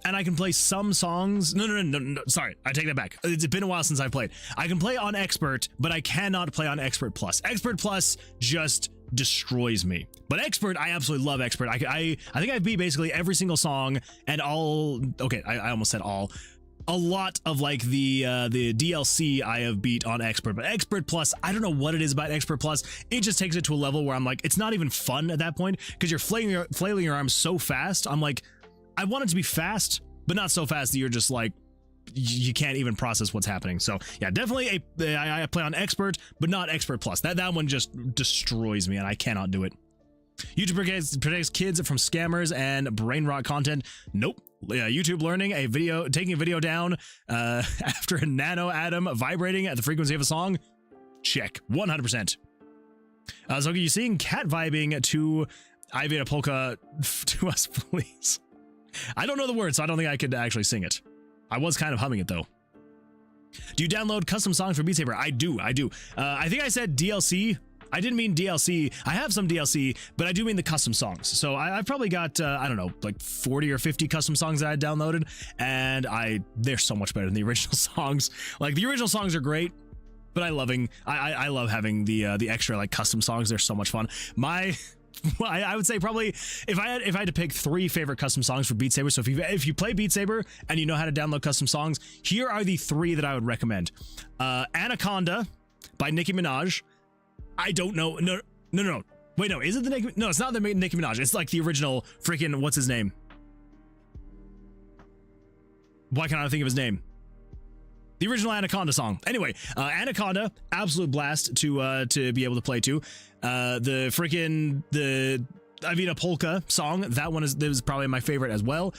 and I can play some songs. No. Sorry, I take that back. It's been a while since I played. I can play on expert, but I cannot play on expert plus. Expert plus just destroys me. But expert, I absolutely love expert. I think I've beat basically every single song and all. Okay, I almost said all. A lot of like the DLC I have beat on expert, but expert plus, I don't know what it is about expert plus. It just takes it to a level where I'm like, it's not even fun at that point because you're flailing your arms so fast. I'm like, I want it to be fast, but not so fast that you're just like, you can't even process what's happening. So yeah, definitely I play on expert, but not expert plus. That one just destroys me and I cannot do it. YouTube protects kids from scammers and brain rot content. Nope. YouTube learning taking a video down after a nano atom vibrating at the frequency of a song. Check. 100%. So are you seeing cat vibing to Ivy and a polka to us, please? I don't know the words, so I don't think I could actually sing it. I was kind of humming it though. Do you download custom songs for Beat Saber? I do. I think I said DLC. I didn't mean DLC. I have some DLC, but I do mean the custom songs. So I've probably got, I don't know, like 40 or 50 custom songs that I downloaded, and they're so much better than the original songs. Like the original songs are great, but I love having the extra like custom songs. They're so much fun. I would say probably if I had to pick 3 favorite custom songs for Beat Saber. So if you play Beat Saber and you know how to download custom songs, here are the 3 that I would recommend. Anaconda by Nicki Minaj. I don't know. No. Wait, no. Is it the Nicki? No, it's not the Nicki Minaj. It's like the original freaking, what's his name? Why can't I think of his name? The original Anaconda song. Anyway, Anaconda, absolute blast to be able to play to. The Avita Polka song, that was probably my favorite as well.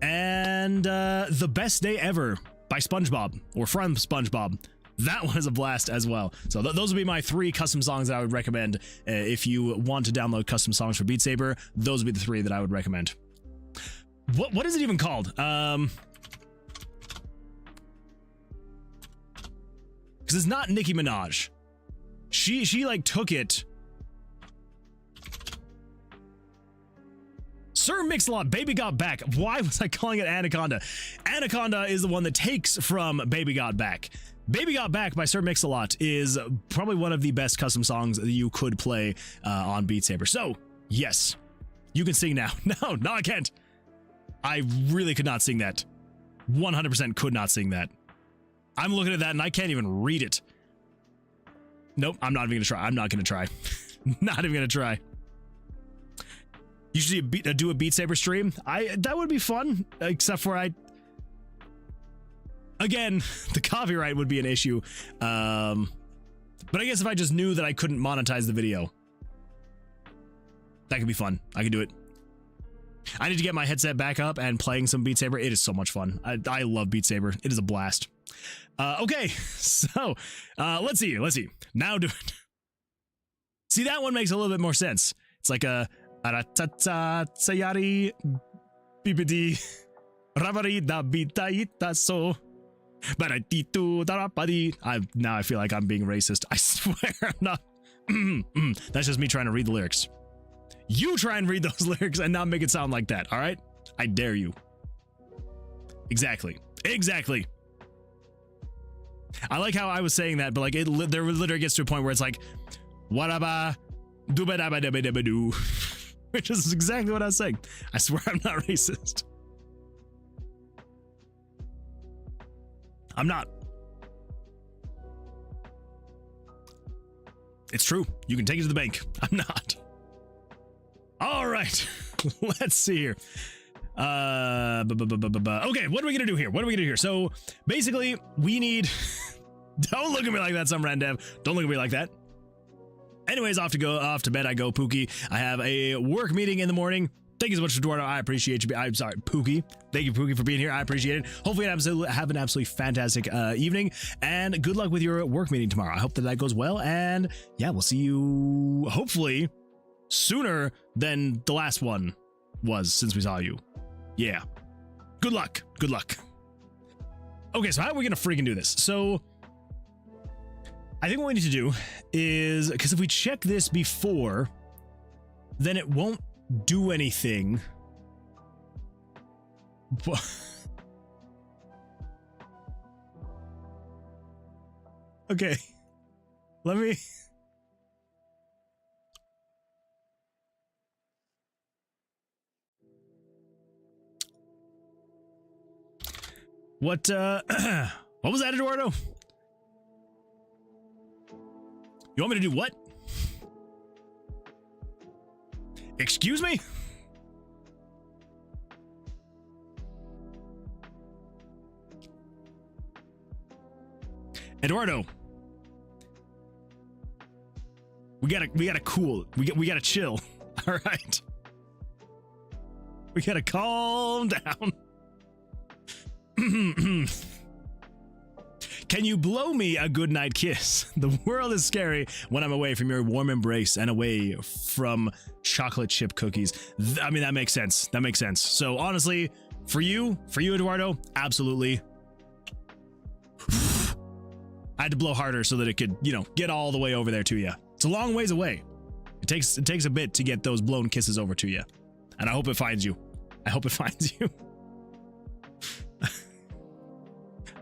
And The Best Day Ever by SpongeBob, or from SpongeBob. That one is a blast as well. So those would be my 3 custom songs that I would recommend. If you want to download custom songs for Beat Saber, those would be the 3 that I would recommend. What is it even called? Because it's not Nicki Minaj. She like took it. Sir Mix-a-Lot, Baby Got Back. Why was I calling it Anaconda? Anaconda is the one that takes from Baby Got Back. Baby Got Back by Sir Mix-a-Lot is probably one of the best custom songs that you could play on Beat Saber. So, yes, you can sing now. No, I can't. I really could not sing that. 100% could not sing that. I'm looking at that and I can't even read it. Nope, I'm not even going to try. I'm not going to try. Not even going to try. You should do a Beat Saber stream. That would be fun, except for Again, the copyright would be an issue. But I guess if I just knew that I couldn't monetize the video, that could be fun. I could do it. I need to get my headset back up and playing some Beat Saber. It is so much fun. I love Beat Saber. It is a blast. Okay, so let's see. Now do it. See, that one makes a little bit more sense. It's like a sayari bibidi ravari da bitaita so. Now I feel like I'm being racist. I swear I'm not. That's just me trying to read the lyrics. You try and read those lyrics and not make it sound like that, all right? I dare you. Exactly. I like how I was saying that, but like there literally gets to a point where it's like, wadaba, dubadabadabadabadu, which is exactly what I was saying. I swear I'm not racist. I'm not. It's true. You can take it to the bank. I'm not. All right. Let's see here. Okay, what are we gonna do here? So basically, we need. Don't look at me like that, some random. Don't look at me like that. Anyways, off to bed I go, Pookie. I have a work meeting in the morning. Thank you so much, Eduardo. I appreciate you. I'm sorry, Pookie. Thank you, Pookie, for being here. I appreciate it. Hopefully, have an absolutely fantastic evening, and good luck with your work meeting tomorrow. I hope that goes well, and yeah, we'll see you hopefully sooner than the last one was since we saw you. Yeah. Good luck. Okay, so how are we gonna freaking do this? So I think what we need to do is, because if we check this before, then it won't do anything. Okay. Let me. What was that, Eduardo? You want me to do what? Excuse me? Eduardo. We gotta cool. We gotta chill. All right. We gotta calm down. Can you blow me a goodnight kiss? The world is scary when I'm away from your warm embrace and away from chocolate chip cookies. I mean, that makes sense. So honestly, for you, Eduardo, absolutely. I had to blow harder so that it could, get all the way over there to you. It's a long ways away. It takes a bit to get those blown kisses over to you. And I hope it finds you. I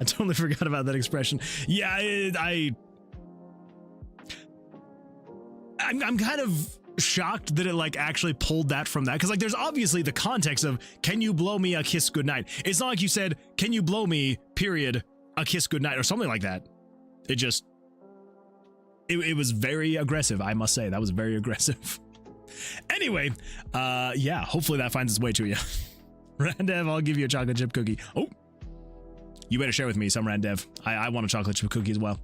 totally forgot about that expression. Yeah, I'm kind of shocked that it like actually pulled that from that, because like there's obviously the context of can you blow me a kiss goodnight. It's not like you said can you blow me period a kiss goodnight or something like that. It just it was very aggressive. I must say that was very aggressive. Anyway, yeah, hopefully that finds its way to you. Randev, I'll give you a chocolate chip cookie. Oh, you better share with me some Randev. I want a chocolate chip cookie as well.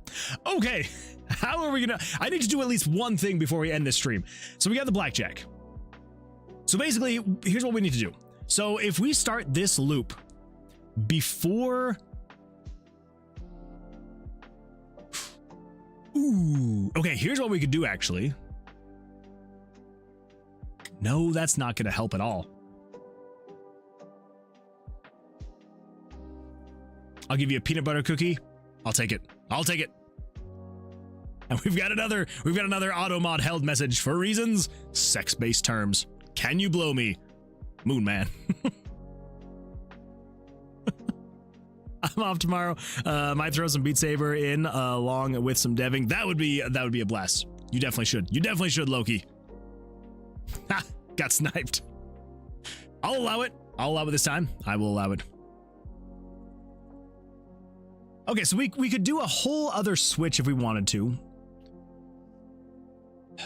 Okay, how are we gonna? I need to do at least one thing before we end this stream. So we got the blackjack. So basically, here's what we need to do. So if we start this loop before. Ooh, okay, here's what we could do actually. No, that's not gonna help at all. I'll give you a peanut butter cookie. I'll take it. And we've got another auto mod held message for reasons. Sex-based terms. Can you blow me? Moon Man. I'm off tomorrow. Might throw some Beat Saber in along with some deving. That would be a blast. You definitely should, Loki. Ha! Got sniped. I'll allow it this time. I will allow it. Okay, so we could do a whole other switch if we wanted to.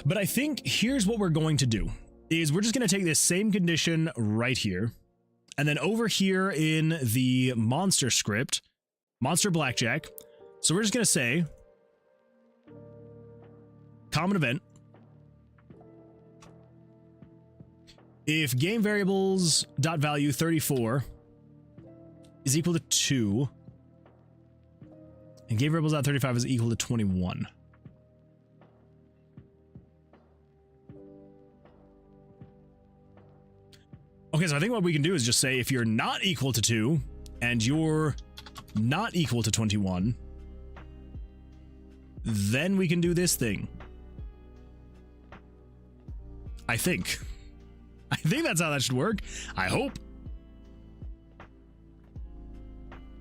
But I think here's what we're going to do. Is we're just going to take this same condition right here. And then over here in the monster script, monster blackjack. So we're just going to say common event. If game variables dot value 34 is equal to 2 and game variables dot 35 is equal to 21. Okay, so I think what we can do is just say if you're not equal to 2 and you're not equal to 21, then we can do this thing. I think. I think that's how that should work. I hope.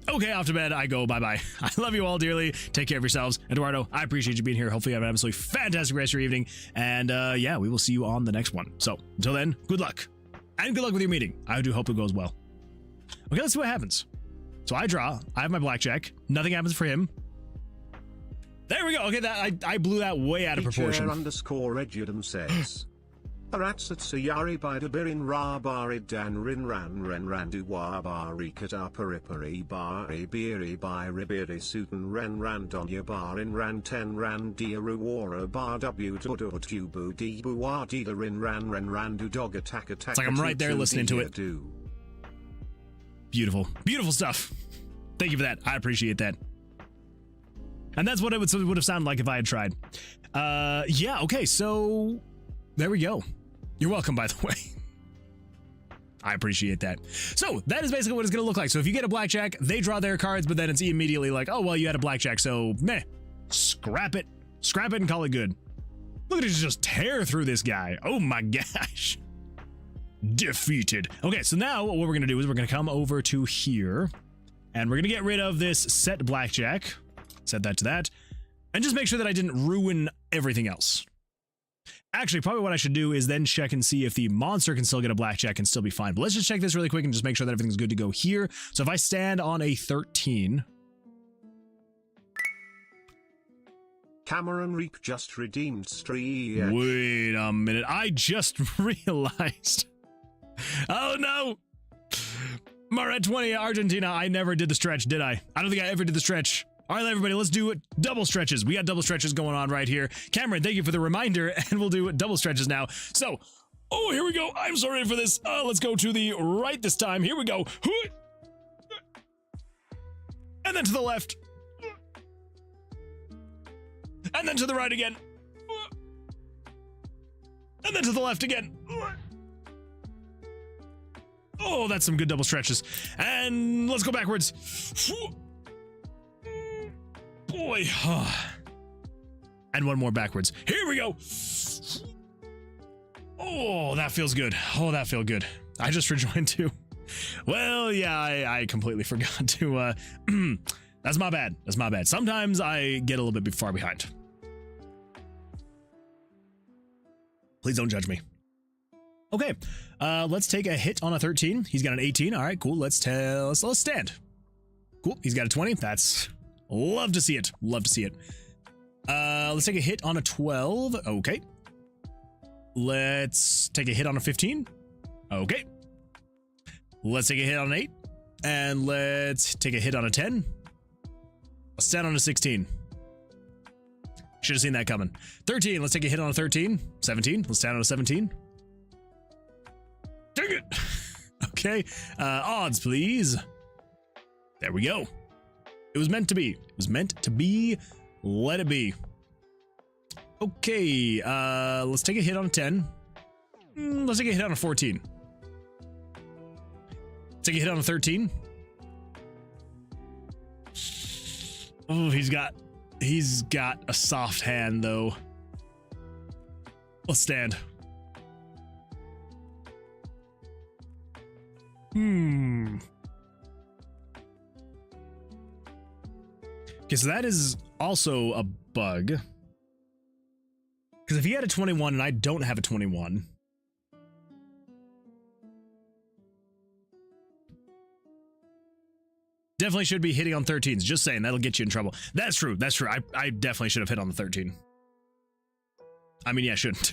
Okay, off to bed I go. Bye-bye. I love you all dearly. Take care of yourselves. Eduardo, I appreciate you being here. Hopefully you have an absolutely fantastic rest of your evening. And yeah, we will see you on the next one. So until then, good luck. And good luck with your meeting. I do hope it goes well. Okay, let's see what happens. So I draw. I have my blackjack. Nothing happens for him. There we go. Okay, that I blew that way out of proportion. _Regidum says. Aratsat by Dabirin Ra Barid Dan Rin Ran Ren Randu Wa Barikata Paripari Bari Biri by Ribiri Sutan Ren Randonya Barin Ran Ten Ran Diaruara Bar W Dudut Tubu Dibu Wa Didarin Ran Ren Randu Dog Attack Attack. It's like I'm right there listening to it. Beautiful. Beautiful stuff. Thank you for that. I appreciate that. And that's what it would have sounded like if I had tried. Yeah, okay, so there we go. You're welcome, by the way. I appreciate that. So that is basically what it's going to look like. So if you get a blackjack, they draw their cards, but then it's immediately like, oh, well, you had a blackjack, so meh, scrap it. Scrap it and call it good. Look at it just tear through this guy. Oh my gosh. Defeated. Okay, so now what we're going to do is we're going to come over to here, and we're going to get rid of this set blackjack. Set that to that. And just make sure that I didn't ruin everything else. Actually, probably what I should do is then check and see if the monster can still get a blackjack and still be fine. But let's just check this really quick and just make sure that everything's good to go here. So if I stand on a 13... Cameron Reap just redeemed streak. Wait a minute. I just realized. Oh no! Maret 20, Argentina. I never did the stretch, did I? I don't think I ever did the stretch. All right, everybody, let's do it. Double stretches. We got double stretches going on right here. Cameron, thank you for the reminder, and we'll do double stretches now. So, oh, here we go. I'm so ready for this. Let's go to the right this time. Here we go. And then to the left. And then to the right again. And then to the left again. Oh, that's some good double stretches. And let's go backwards. Boy. And one more backwards. Here we go. Oh, that feels good. Oh, that feels good. I just rejoined too. Well, yeah, I completely forgot to, that's my bad. That's my bad. Sometimes I get a little bit far behind. Please don't judge me. Okay, let's take a hit on a 13. He's got an 18. All right, cool. Let's stand. Cool. He's got a 20. That's love to see it. Love to see it. Let's take a hit on a 12. Okay. Let's take a hit on a 15. Okay. Let's take a hit on an 8. And let's take a hit on a 10. Let's stand on a 16. Should have seen that coming. 13. Let's take a hit on a 13. 17. Let's stand on a 17. Dang it. Okay. Odds, please. There we go. It was meant to be. It was meant to be. Let it be. Okay. Let's take a hit on a 10. Let's take a hit on a 14. Take a hit on a 13. Oh, he's got a soft hand though. Let's stand. Okay, so that is also a bug. Because if he had a 21 and I don't have a 21. Definitely should be hitting on 13s. Just saying, that'll get you in trouble. That's true. That's true. I definitely should have hit on the 13. I mean, yeah, I shouldn't.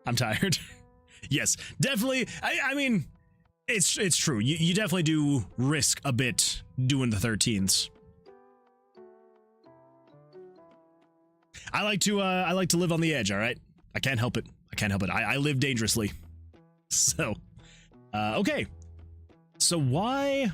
I'm tired. Yes, definitely. I mean, it's true. You definitely do risk a bit doing the 13s. I like to live on the edge, all right? I can't help it. I live dangerously. So, okay. So why...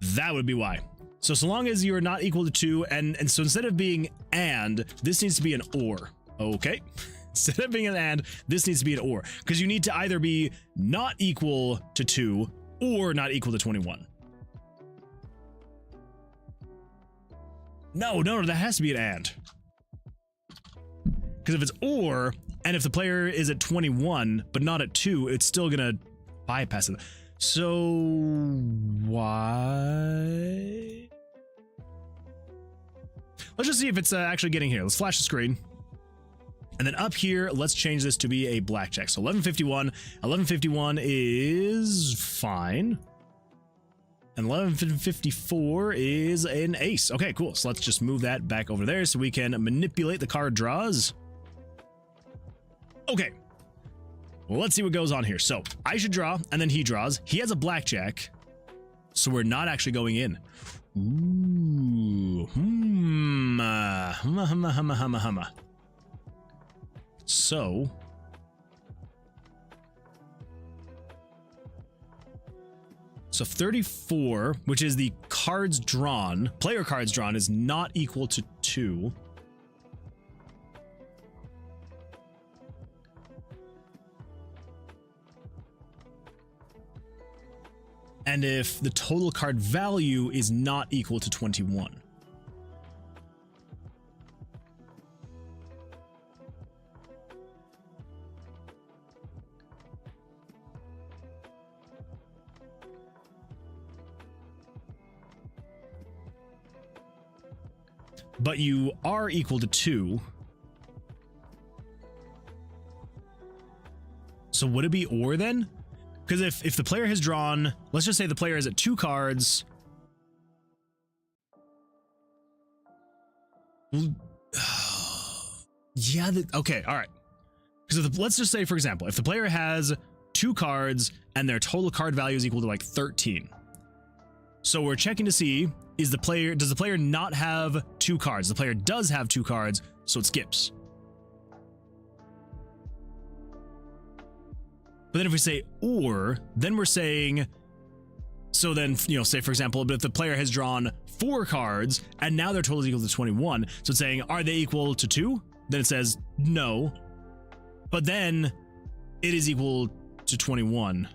That would be why. So long as you are not equal to 2, and so instead of being and, this needs to be an or. Okay. Instead of being an and, this needs to be an or. Because you need to either be not equal to 2 or not equal to 21. No, that has to be an and. Because if it's or, and if the player is at 21, but not at 2, it's still gonna bypass it. So why? Let's just see if it's actually getting here. Let's flash the screen. And then up here, let's change this to be a blackjack. So 1151. 1151 is fine. And 1154 is an ace. Okay, cool. So let's just move that back over there so we can manipulate the card draws. Okay. Well, let's see what goes on here. So I should draw, and then he draws. He has a blackjack, so we're not actually going in. Ooh. So 34, which is the cards drawn, player cards drawn, is not equal to 2. And if the total card value is not equal to 21. But you are equal to 2. So would it be or then? Because if the player has drawn, let's just say the player is at 2 cards. Yeah, okay, all right. Because let's just say, for example, if the player has 2 cards and their total card value is equal to like 13. So we're checking to see, does the player not have 2 cards? The player does have 2 cards, so it skips. But then if we say or, then we're saying, so then, say for example, but if the player has drawn 4 cards and now their total is equal to 21, so it's saying, are they equal to 2? Then it says no, but then it is equal to 21.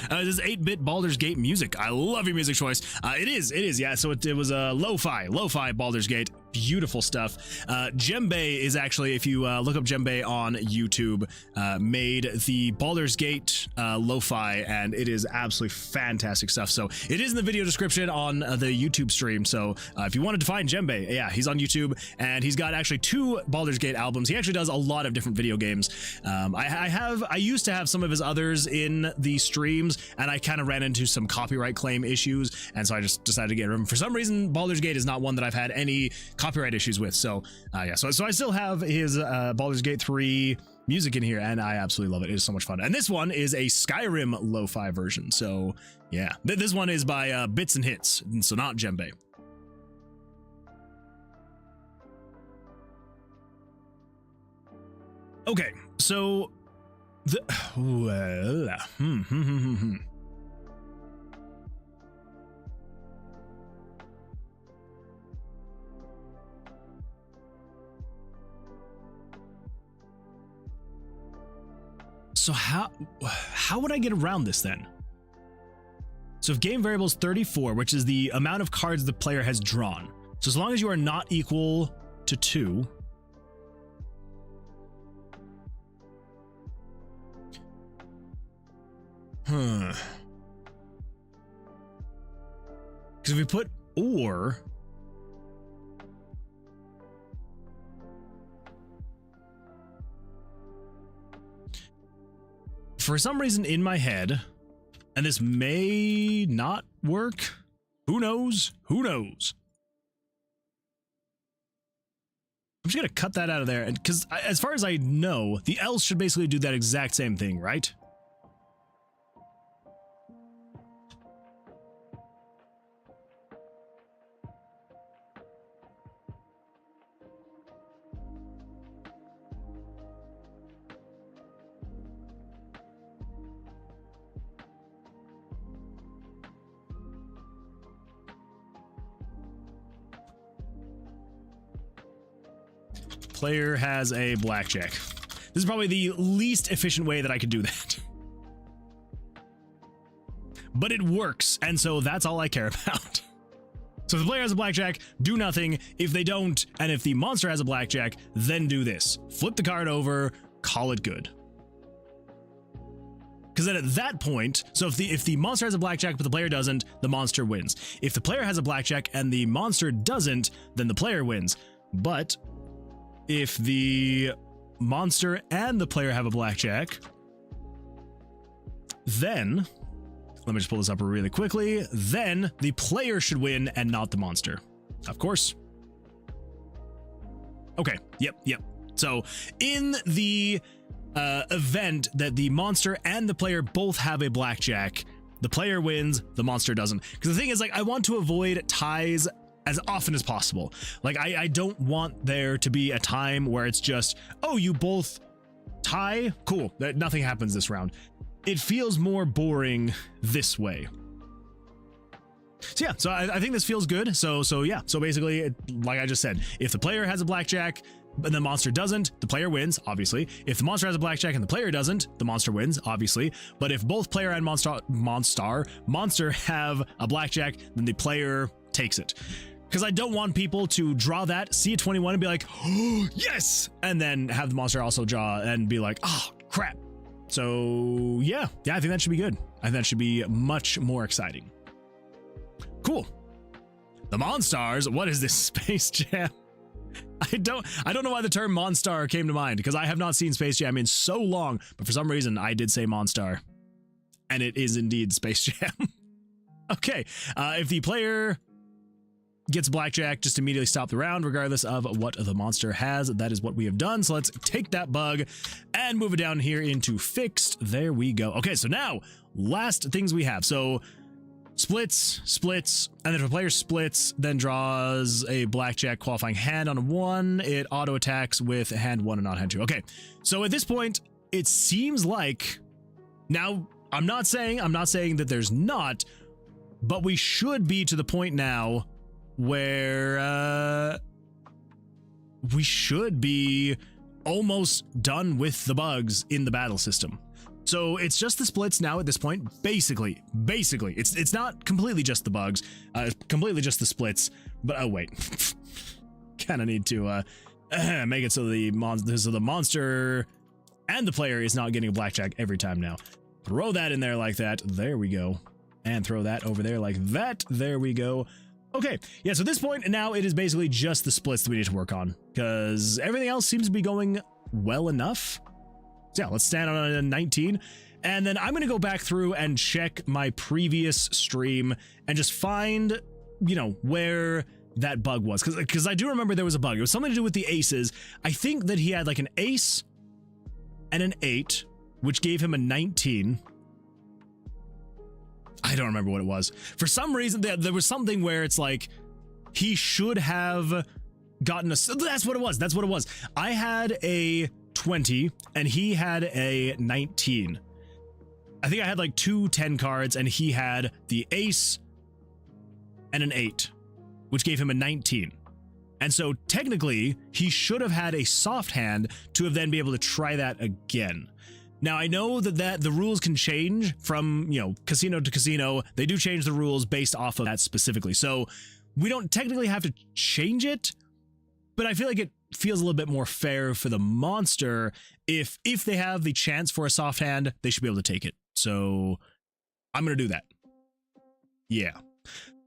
This is 8-bit Baldur's Gate music. I love your music choice. It is, yeah. So it was a lo-fi Baldur's Gate. Beautiful stuff. Djembe is actually, if you look up Djembe on YouTube, made the Baldur's Gate lo-fi, and it is absolutely fantastic stuff. So it is in the video description on the YouTube stream. So if you wanted to find Djembe, yeah, he's on YouTube, and he's got actually 2 Baldur's Gate albums. He actually does a lot of different video games. I used to have some of his others in the streams, and I kind of ran into some copyright claim issues, and so I just decided to get rid of him. For some reason, Baldur's Gate is not one that I've had any copyright issues with, so yeah, so I still have his Baldur's Gate 3 music in here, and I absolutely love it. It is so much fun. And this one is a Skyrim lo-fi version, so yeah, this one is by Bits and Hits, and so not Djembe. Okay, so So how would I get around this then? So if game variable is 34, which is the amount of cards the player has drawn. So as long as you are not equal to 2, because if we put or, for some reason in my head, and this may not work, who knows, just gonna cut that out of there, and because as far as I know, the elves should basically do that exact same thing, right? Player has a blackjack. This is probably the least efficient way that I could do that. But it works, and so that's all I care about. So if the player has a blackjack, do nothing. If they don't, and if the monster has a blackjack, then do this. Flip the card over, call it good. Because then at that point, so if the monster has a blackjack but the player doesn't, the monster wins. If the player has a blackjack and the monster doesn't, then the player wins. But if the monster and the player have a blackjack, then, let me just pull this up really quickly, then the player should win and not the monster. Of course. Okay, yep. So in the event that the monster and the player both have a blackjack, the player wins, the monster doesn't. Because the thing is, like, I want to avoid ties as often as possible. Like, I don't want there to be a time where it's just, oh, you both tie? Cool, that nothing happens this round. It feels more boring this way. So yeah, so I think this feels good. So yeah, so basically, like I just said, if the player has a blackjack and the monster doesn't, the player wins, obviously. If the monster has a blackjack and the player doesn't, the monster wins, obviously. But if both player and monster have a blackjack, then the player takes it. Because I don't want people to draw that, see a 21 and be like, oh, yes! And then have the monster also draw and be like, oh, crap. So yeah, I think that should be good. I think that should be much more exciting. Cool. The Monstars, what is this, Space Jam? I don't know why the term Monstar came to mind, because I have not seen Space Jam in so long, but for some reason I did say Monstar. And it is indeed Space Jam. Okay, if the player gets blackjack, just immediately stop the round regardless of what the monster has. That is what we have done. So let's take that bug and move it down here into fixed. There we go. Okay, so now last things we have. So splits, and then if a player splits, then draws a blackjack qualifying hand on a 1, it auto attacks with hand 1 and not hand 2. Okay, so at this point, it seems like, now I'm not saying that there's not, but we should be to the point now where we should be almost done with the bugs in the battle system. So it's just the splits now at this point. Basically, it's not completely just the bugs, completely just the splits. But oh wait, kind of need to make it so the monster and the player is not getting a blackjack every time now. Throw that in there like that. There we go, and throw that over there like that. There we go. Okay, yeah, so at this point now it is basically just the splits that we need to work on, because everything else seems to be going well enough. So yeah, let's stand on a 19, and then I'm going to go back through and check my previous stream and just find, you know, where that bug was, because I do remember there was a bug. It was something to do with the aces. I think that he had like an ace and an 8, which gave him a 19. I don't remember what it was. For some reason, there was something where it's like he should have gotten a... That's what it was. I had a 20 and he had a 19. I think I had like 2 10 cards and he had the ace and an 8, which gave him a 19. And so technically, he should have had a soft hand to have then be able to try that again. Now, I know that the rules can change from, you know, casino to casino. They do change the rules based off of that specifically. So we don't technically have to change it, but I feel like it feels a little bit more fair for the monster. If they have the chance for a soft hand, they should be able to take it. So I'm going to do that. Yeah.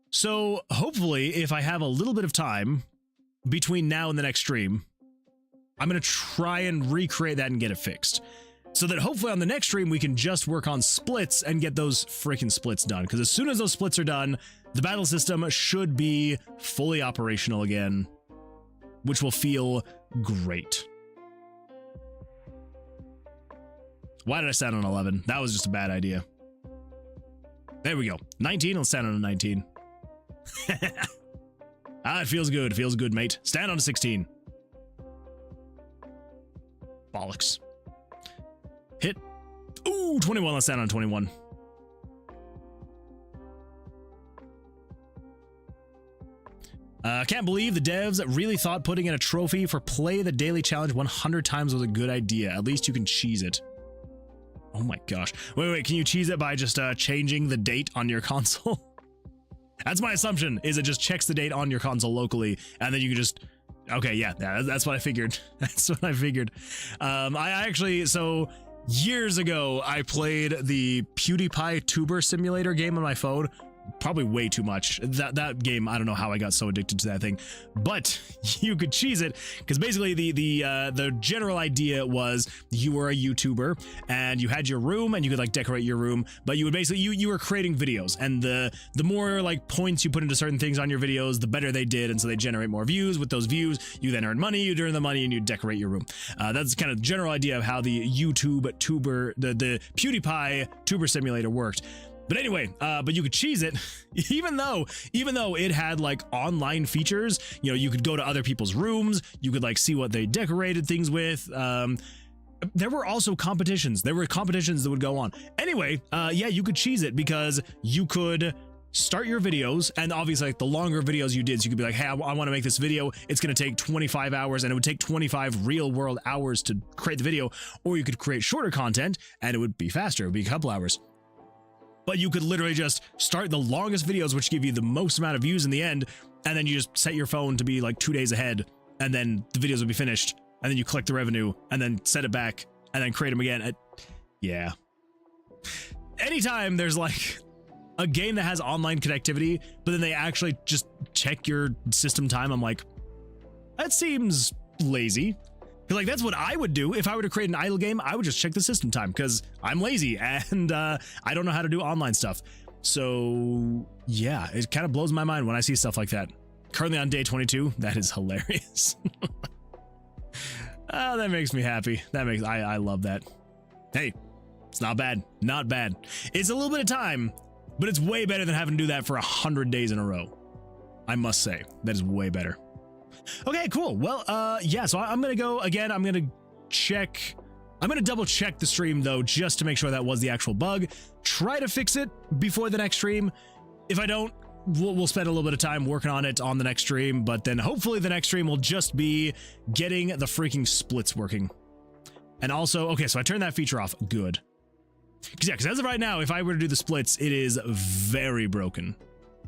So hopefully, if I have a little bit of time between now and the next stream, I'm going to try and recreate that and get it fixed. So that hopefully on the next stream, we can just work on splits and get those freaking splits done. Because as soon as those splits are done, the battle system should be fully operational again, which will feel Great. Why did I stand on 11? That was just a bad idea. There we go. 19, I'll stand on a 19. It feels good. Feels good, mate. Stand on a 16. Bollocks. Hit. Ooh, 21. Let's stand on 21. Can't believe the devs really thought putting in a trophy for play the daily challenge 100 times was a good idea. At least you can cheese it. Oh my gosh. Wait, can you cheese it by just changing the date on your console? That's my assumption, is it just checks the date on your console locally, and then you can just... Okay, yeah, that's what I figured. That's what I figured. I actually, so years ago, I played the PewDiePie Tuber Simulator game on my phone. Probably way too much. That game, I don't know how I got so addicted to that thing, but you could cheese it because basically the general idea was you were a YouTuber and you had your room and you could like decorate your room, but you would basically you were creating videos, and the more like points you put into certain things on your videos, the better they did, and so they generate more views. With those views, you then earn money, you earn the money, and you decorate your room. That's kind of the general idea of how the YouTube tuber, the PewDiePie Tuber Simulator worked. But anyway, but you could cheese it, even though it had like online features. You know, you could go to other people's rooms, you could like see what they decorated things with. There were also competitions. There were competitions that would go on. Anyway, yeah, you could cheese it because you could start your videos, and obviously like the longer videos you did, so you could be like, hey, I want to make this video. It's going to take 25 hours, and it would take 25 real world hours to create the video. Or you could create shorter content and it would be faster. It would be a couple hours. But you could literally just start the longest videos, which give you the most amount of views in the end, and then you just set your phone to be like 2 days ahead, and then the videos will be finished, and then you collect the revenue, and then set it back, and then create them again. Yeah. Anytime there's like a game that has online connectivity, but then they actually just check your system time, I'm like, that seems lazy. Like, that's what I would do if I were to create an idle game. I would just check the system time because I'm lazy and I don't know how to do online stuff. So yeah, it kind of blows my mind when I see stuff like that. Currently on day 22. That is hilarious. Oh, that makes me happy. I love that. Hey, it's not bad. Not bad. It's a little bit of time, but it's way better than having to do that for 100 days in a row. I must say, that is way better. Okay, cool. Well, yeah, so I'm gonna go again. I'm gonna double check the stream though, just to make sure that was the actual bug. Try to fix it before the next stream. If I don't, we'll spend a little bit of time working on it on the next stream, but then hopefully the next stream will just be getting the freaking splits working. And also, okay, so I turned that feature off. Good. Because as of right now, if I were to do the splits, it is very broken.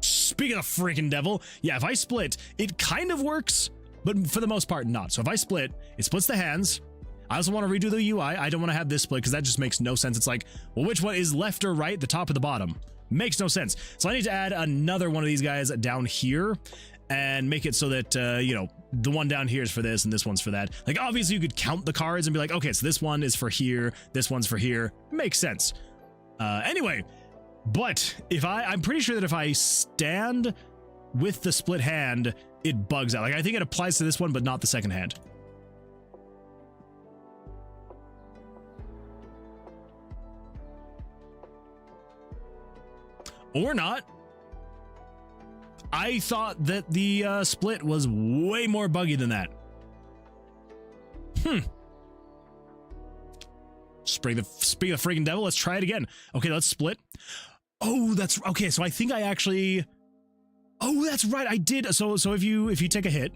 Speaking of freaking devil, yeah, if I split, it kind of works, but for the most part, not. So if I split, it splits the hands. I also want to redo the UI. I don't want to have this split because that just makes no sense. It's like, well, which one is left or right, the top or the bottom? Makes no sense. So I need to add another one of these guys down here and make it so that, you know, the one down here is for this and this one's for that. Like, obviously you could count the cards and be like, okay, so this one is for here, this one's for here. Makes sense. Anyway, but if I'm pretty sure that if I stand with the split hand, it bugs out. Like, I think it applies to this one, but not the second hand. Or not. I thought that the split was way more buggy than that. Speaking of freaking devil, let's try it again. Okay, let's split. Oh, that's okay. So I think I actually. Oh, that's right. I did. So if you take a hit,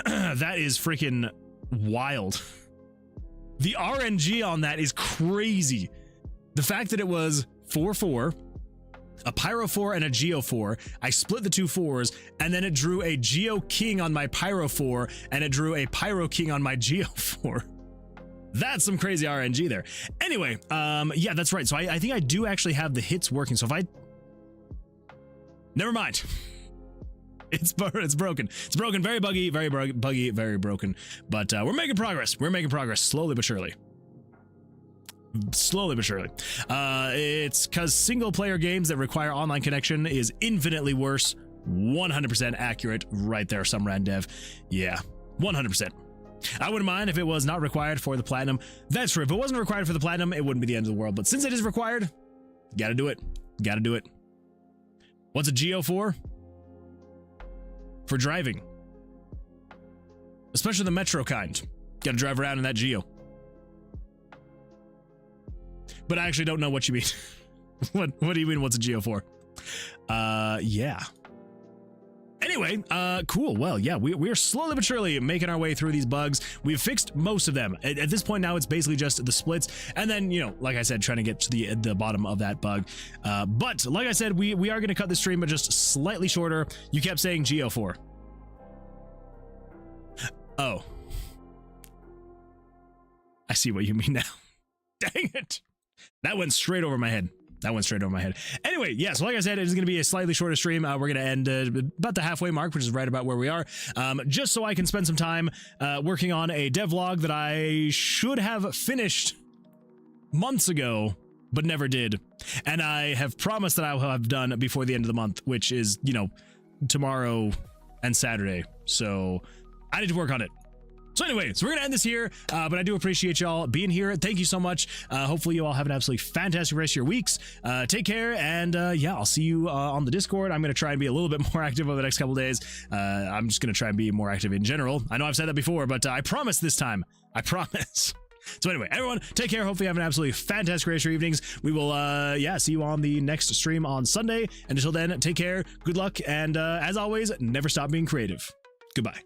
that is freaking wild. The RNG on that is crazy. The fact that it was 4-4, a Pyro 4 and a Geo 4. I split the two 4s, and then it drew a Geo King on my Pyro 4, and it drew a Pyro King on my Geo 4. That's some crazy RNG there. Anyway, yeah, that's right. So I think I do actually have the hits working. So if I... Never mind. It's broken. It's broken. Very buggy, very buggy, very broken. But we're making progress. We're making progress slowly but surely. Slowly but surely. It's because single player games that require online connection is infinitely worse. 100% accurate right there, some rad dev. Yeah, 100%. I wouldn't mind if it was not required for the platinum. That's true. If it wasn't required for the platinum, it wouldn't be the end of the world. But since it is required, gotta do it. Gotta do it. What's a Geo for? For driving. Especially the metro kind. Gotta drive around in that Geo. But I actually don't know what you mean. What do you mean, what's a Geo for? Yeah. Anyway, cool. Well, yeah, we are slowly but surely making our way through these bugs. We've fixed most of them. At this point now, it's basically just the splits. And then, you know, like I said, trying to get to the bottom of that bug. But like I said, we are going to cut the stream, but just slightly shorter. You kept saying Geo 4. Oh. I see what you mean now. Dang it. That went straight over my head. Anyway, yeah, so like I said, it is going to be a slightly shorter stream. We're going to end about the halfway mark, which is right about where we are, just so I can spend some time working on a devlog that I should have finished months ago, but never did. And I have promised that I will have done before the end of the month, which is, you know, tomorrow and Saturday. So I need to work on it. So anyway, so we're going to end this here, but I do appreciate y'all being here. Thank you so much. Hopefully you all have an absolutely fantastic rest of your weeks. Take care, and yeah, I'll see you on the Discord. I'm going to try and be a little bit more active over the next couple days. I'm just going to try and be more active in general. I know I've said that before, but I promise this time. I promise. So anyway, everyone, take care. Hopefully you have an absolutely fantastic rest of your evenings. We will, yeah, see you on the next stream on Sunday. And until then, take care, good luck, and as always, never stop being creative. Goodbye.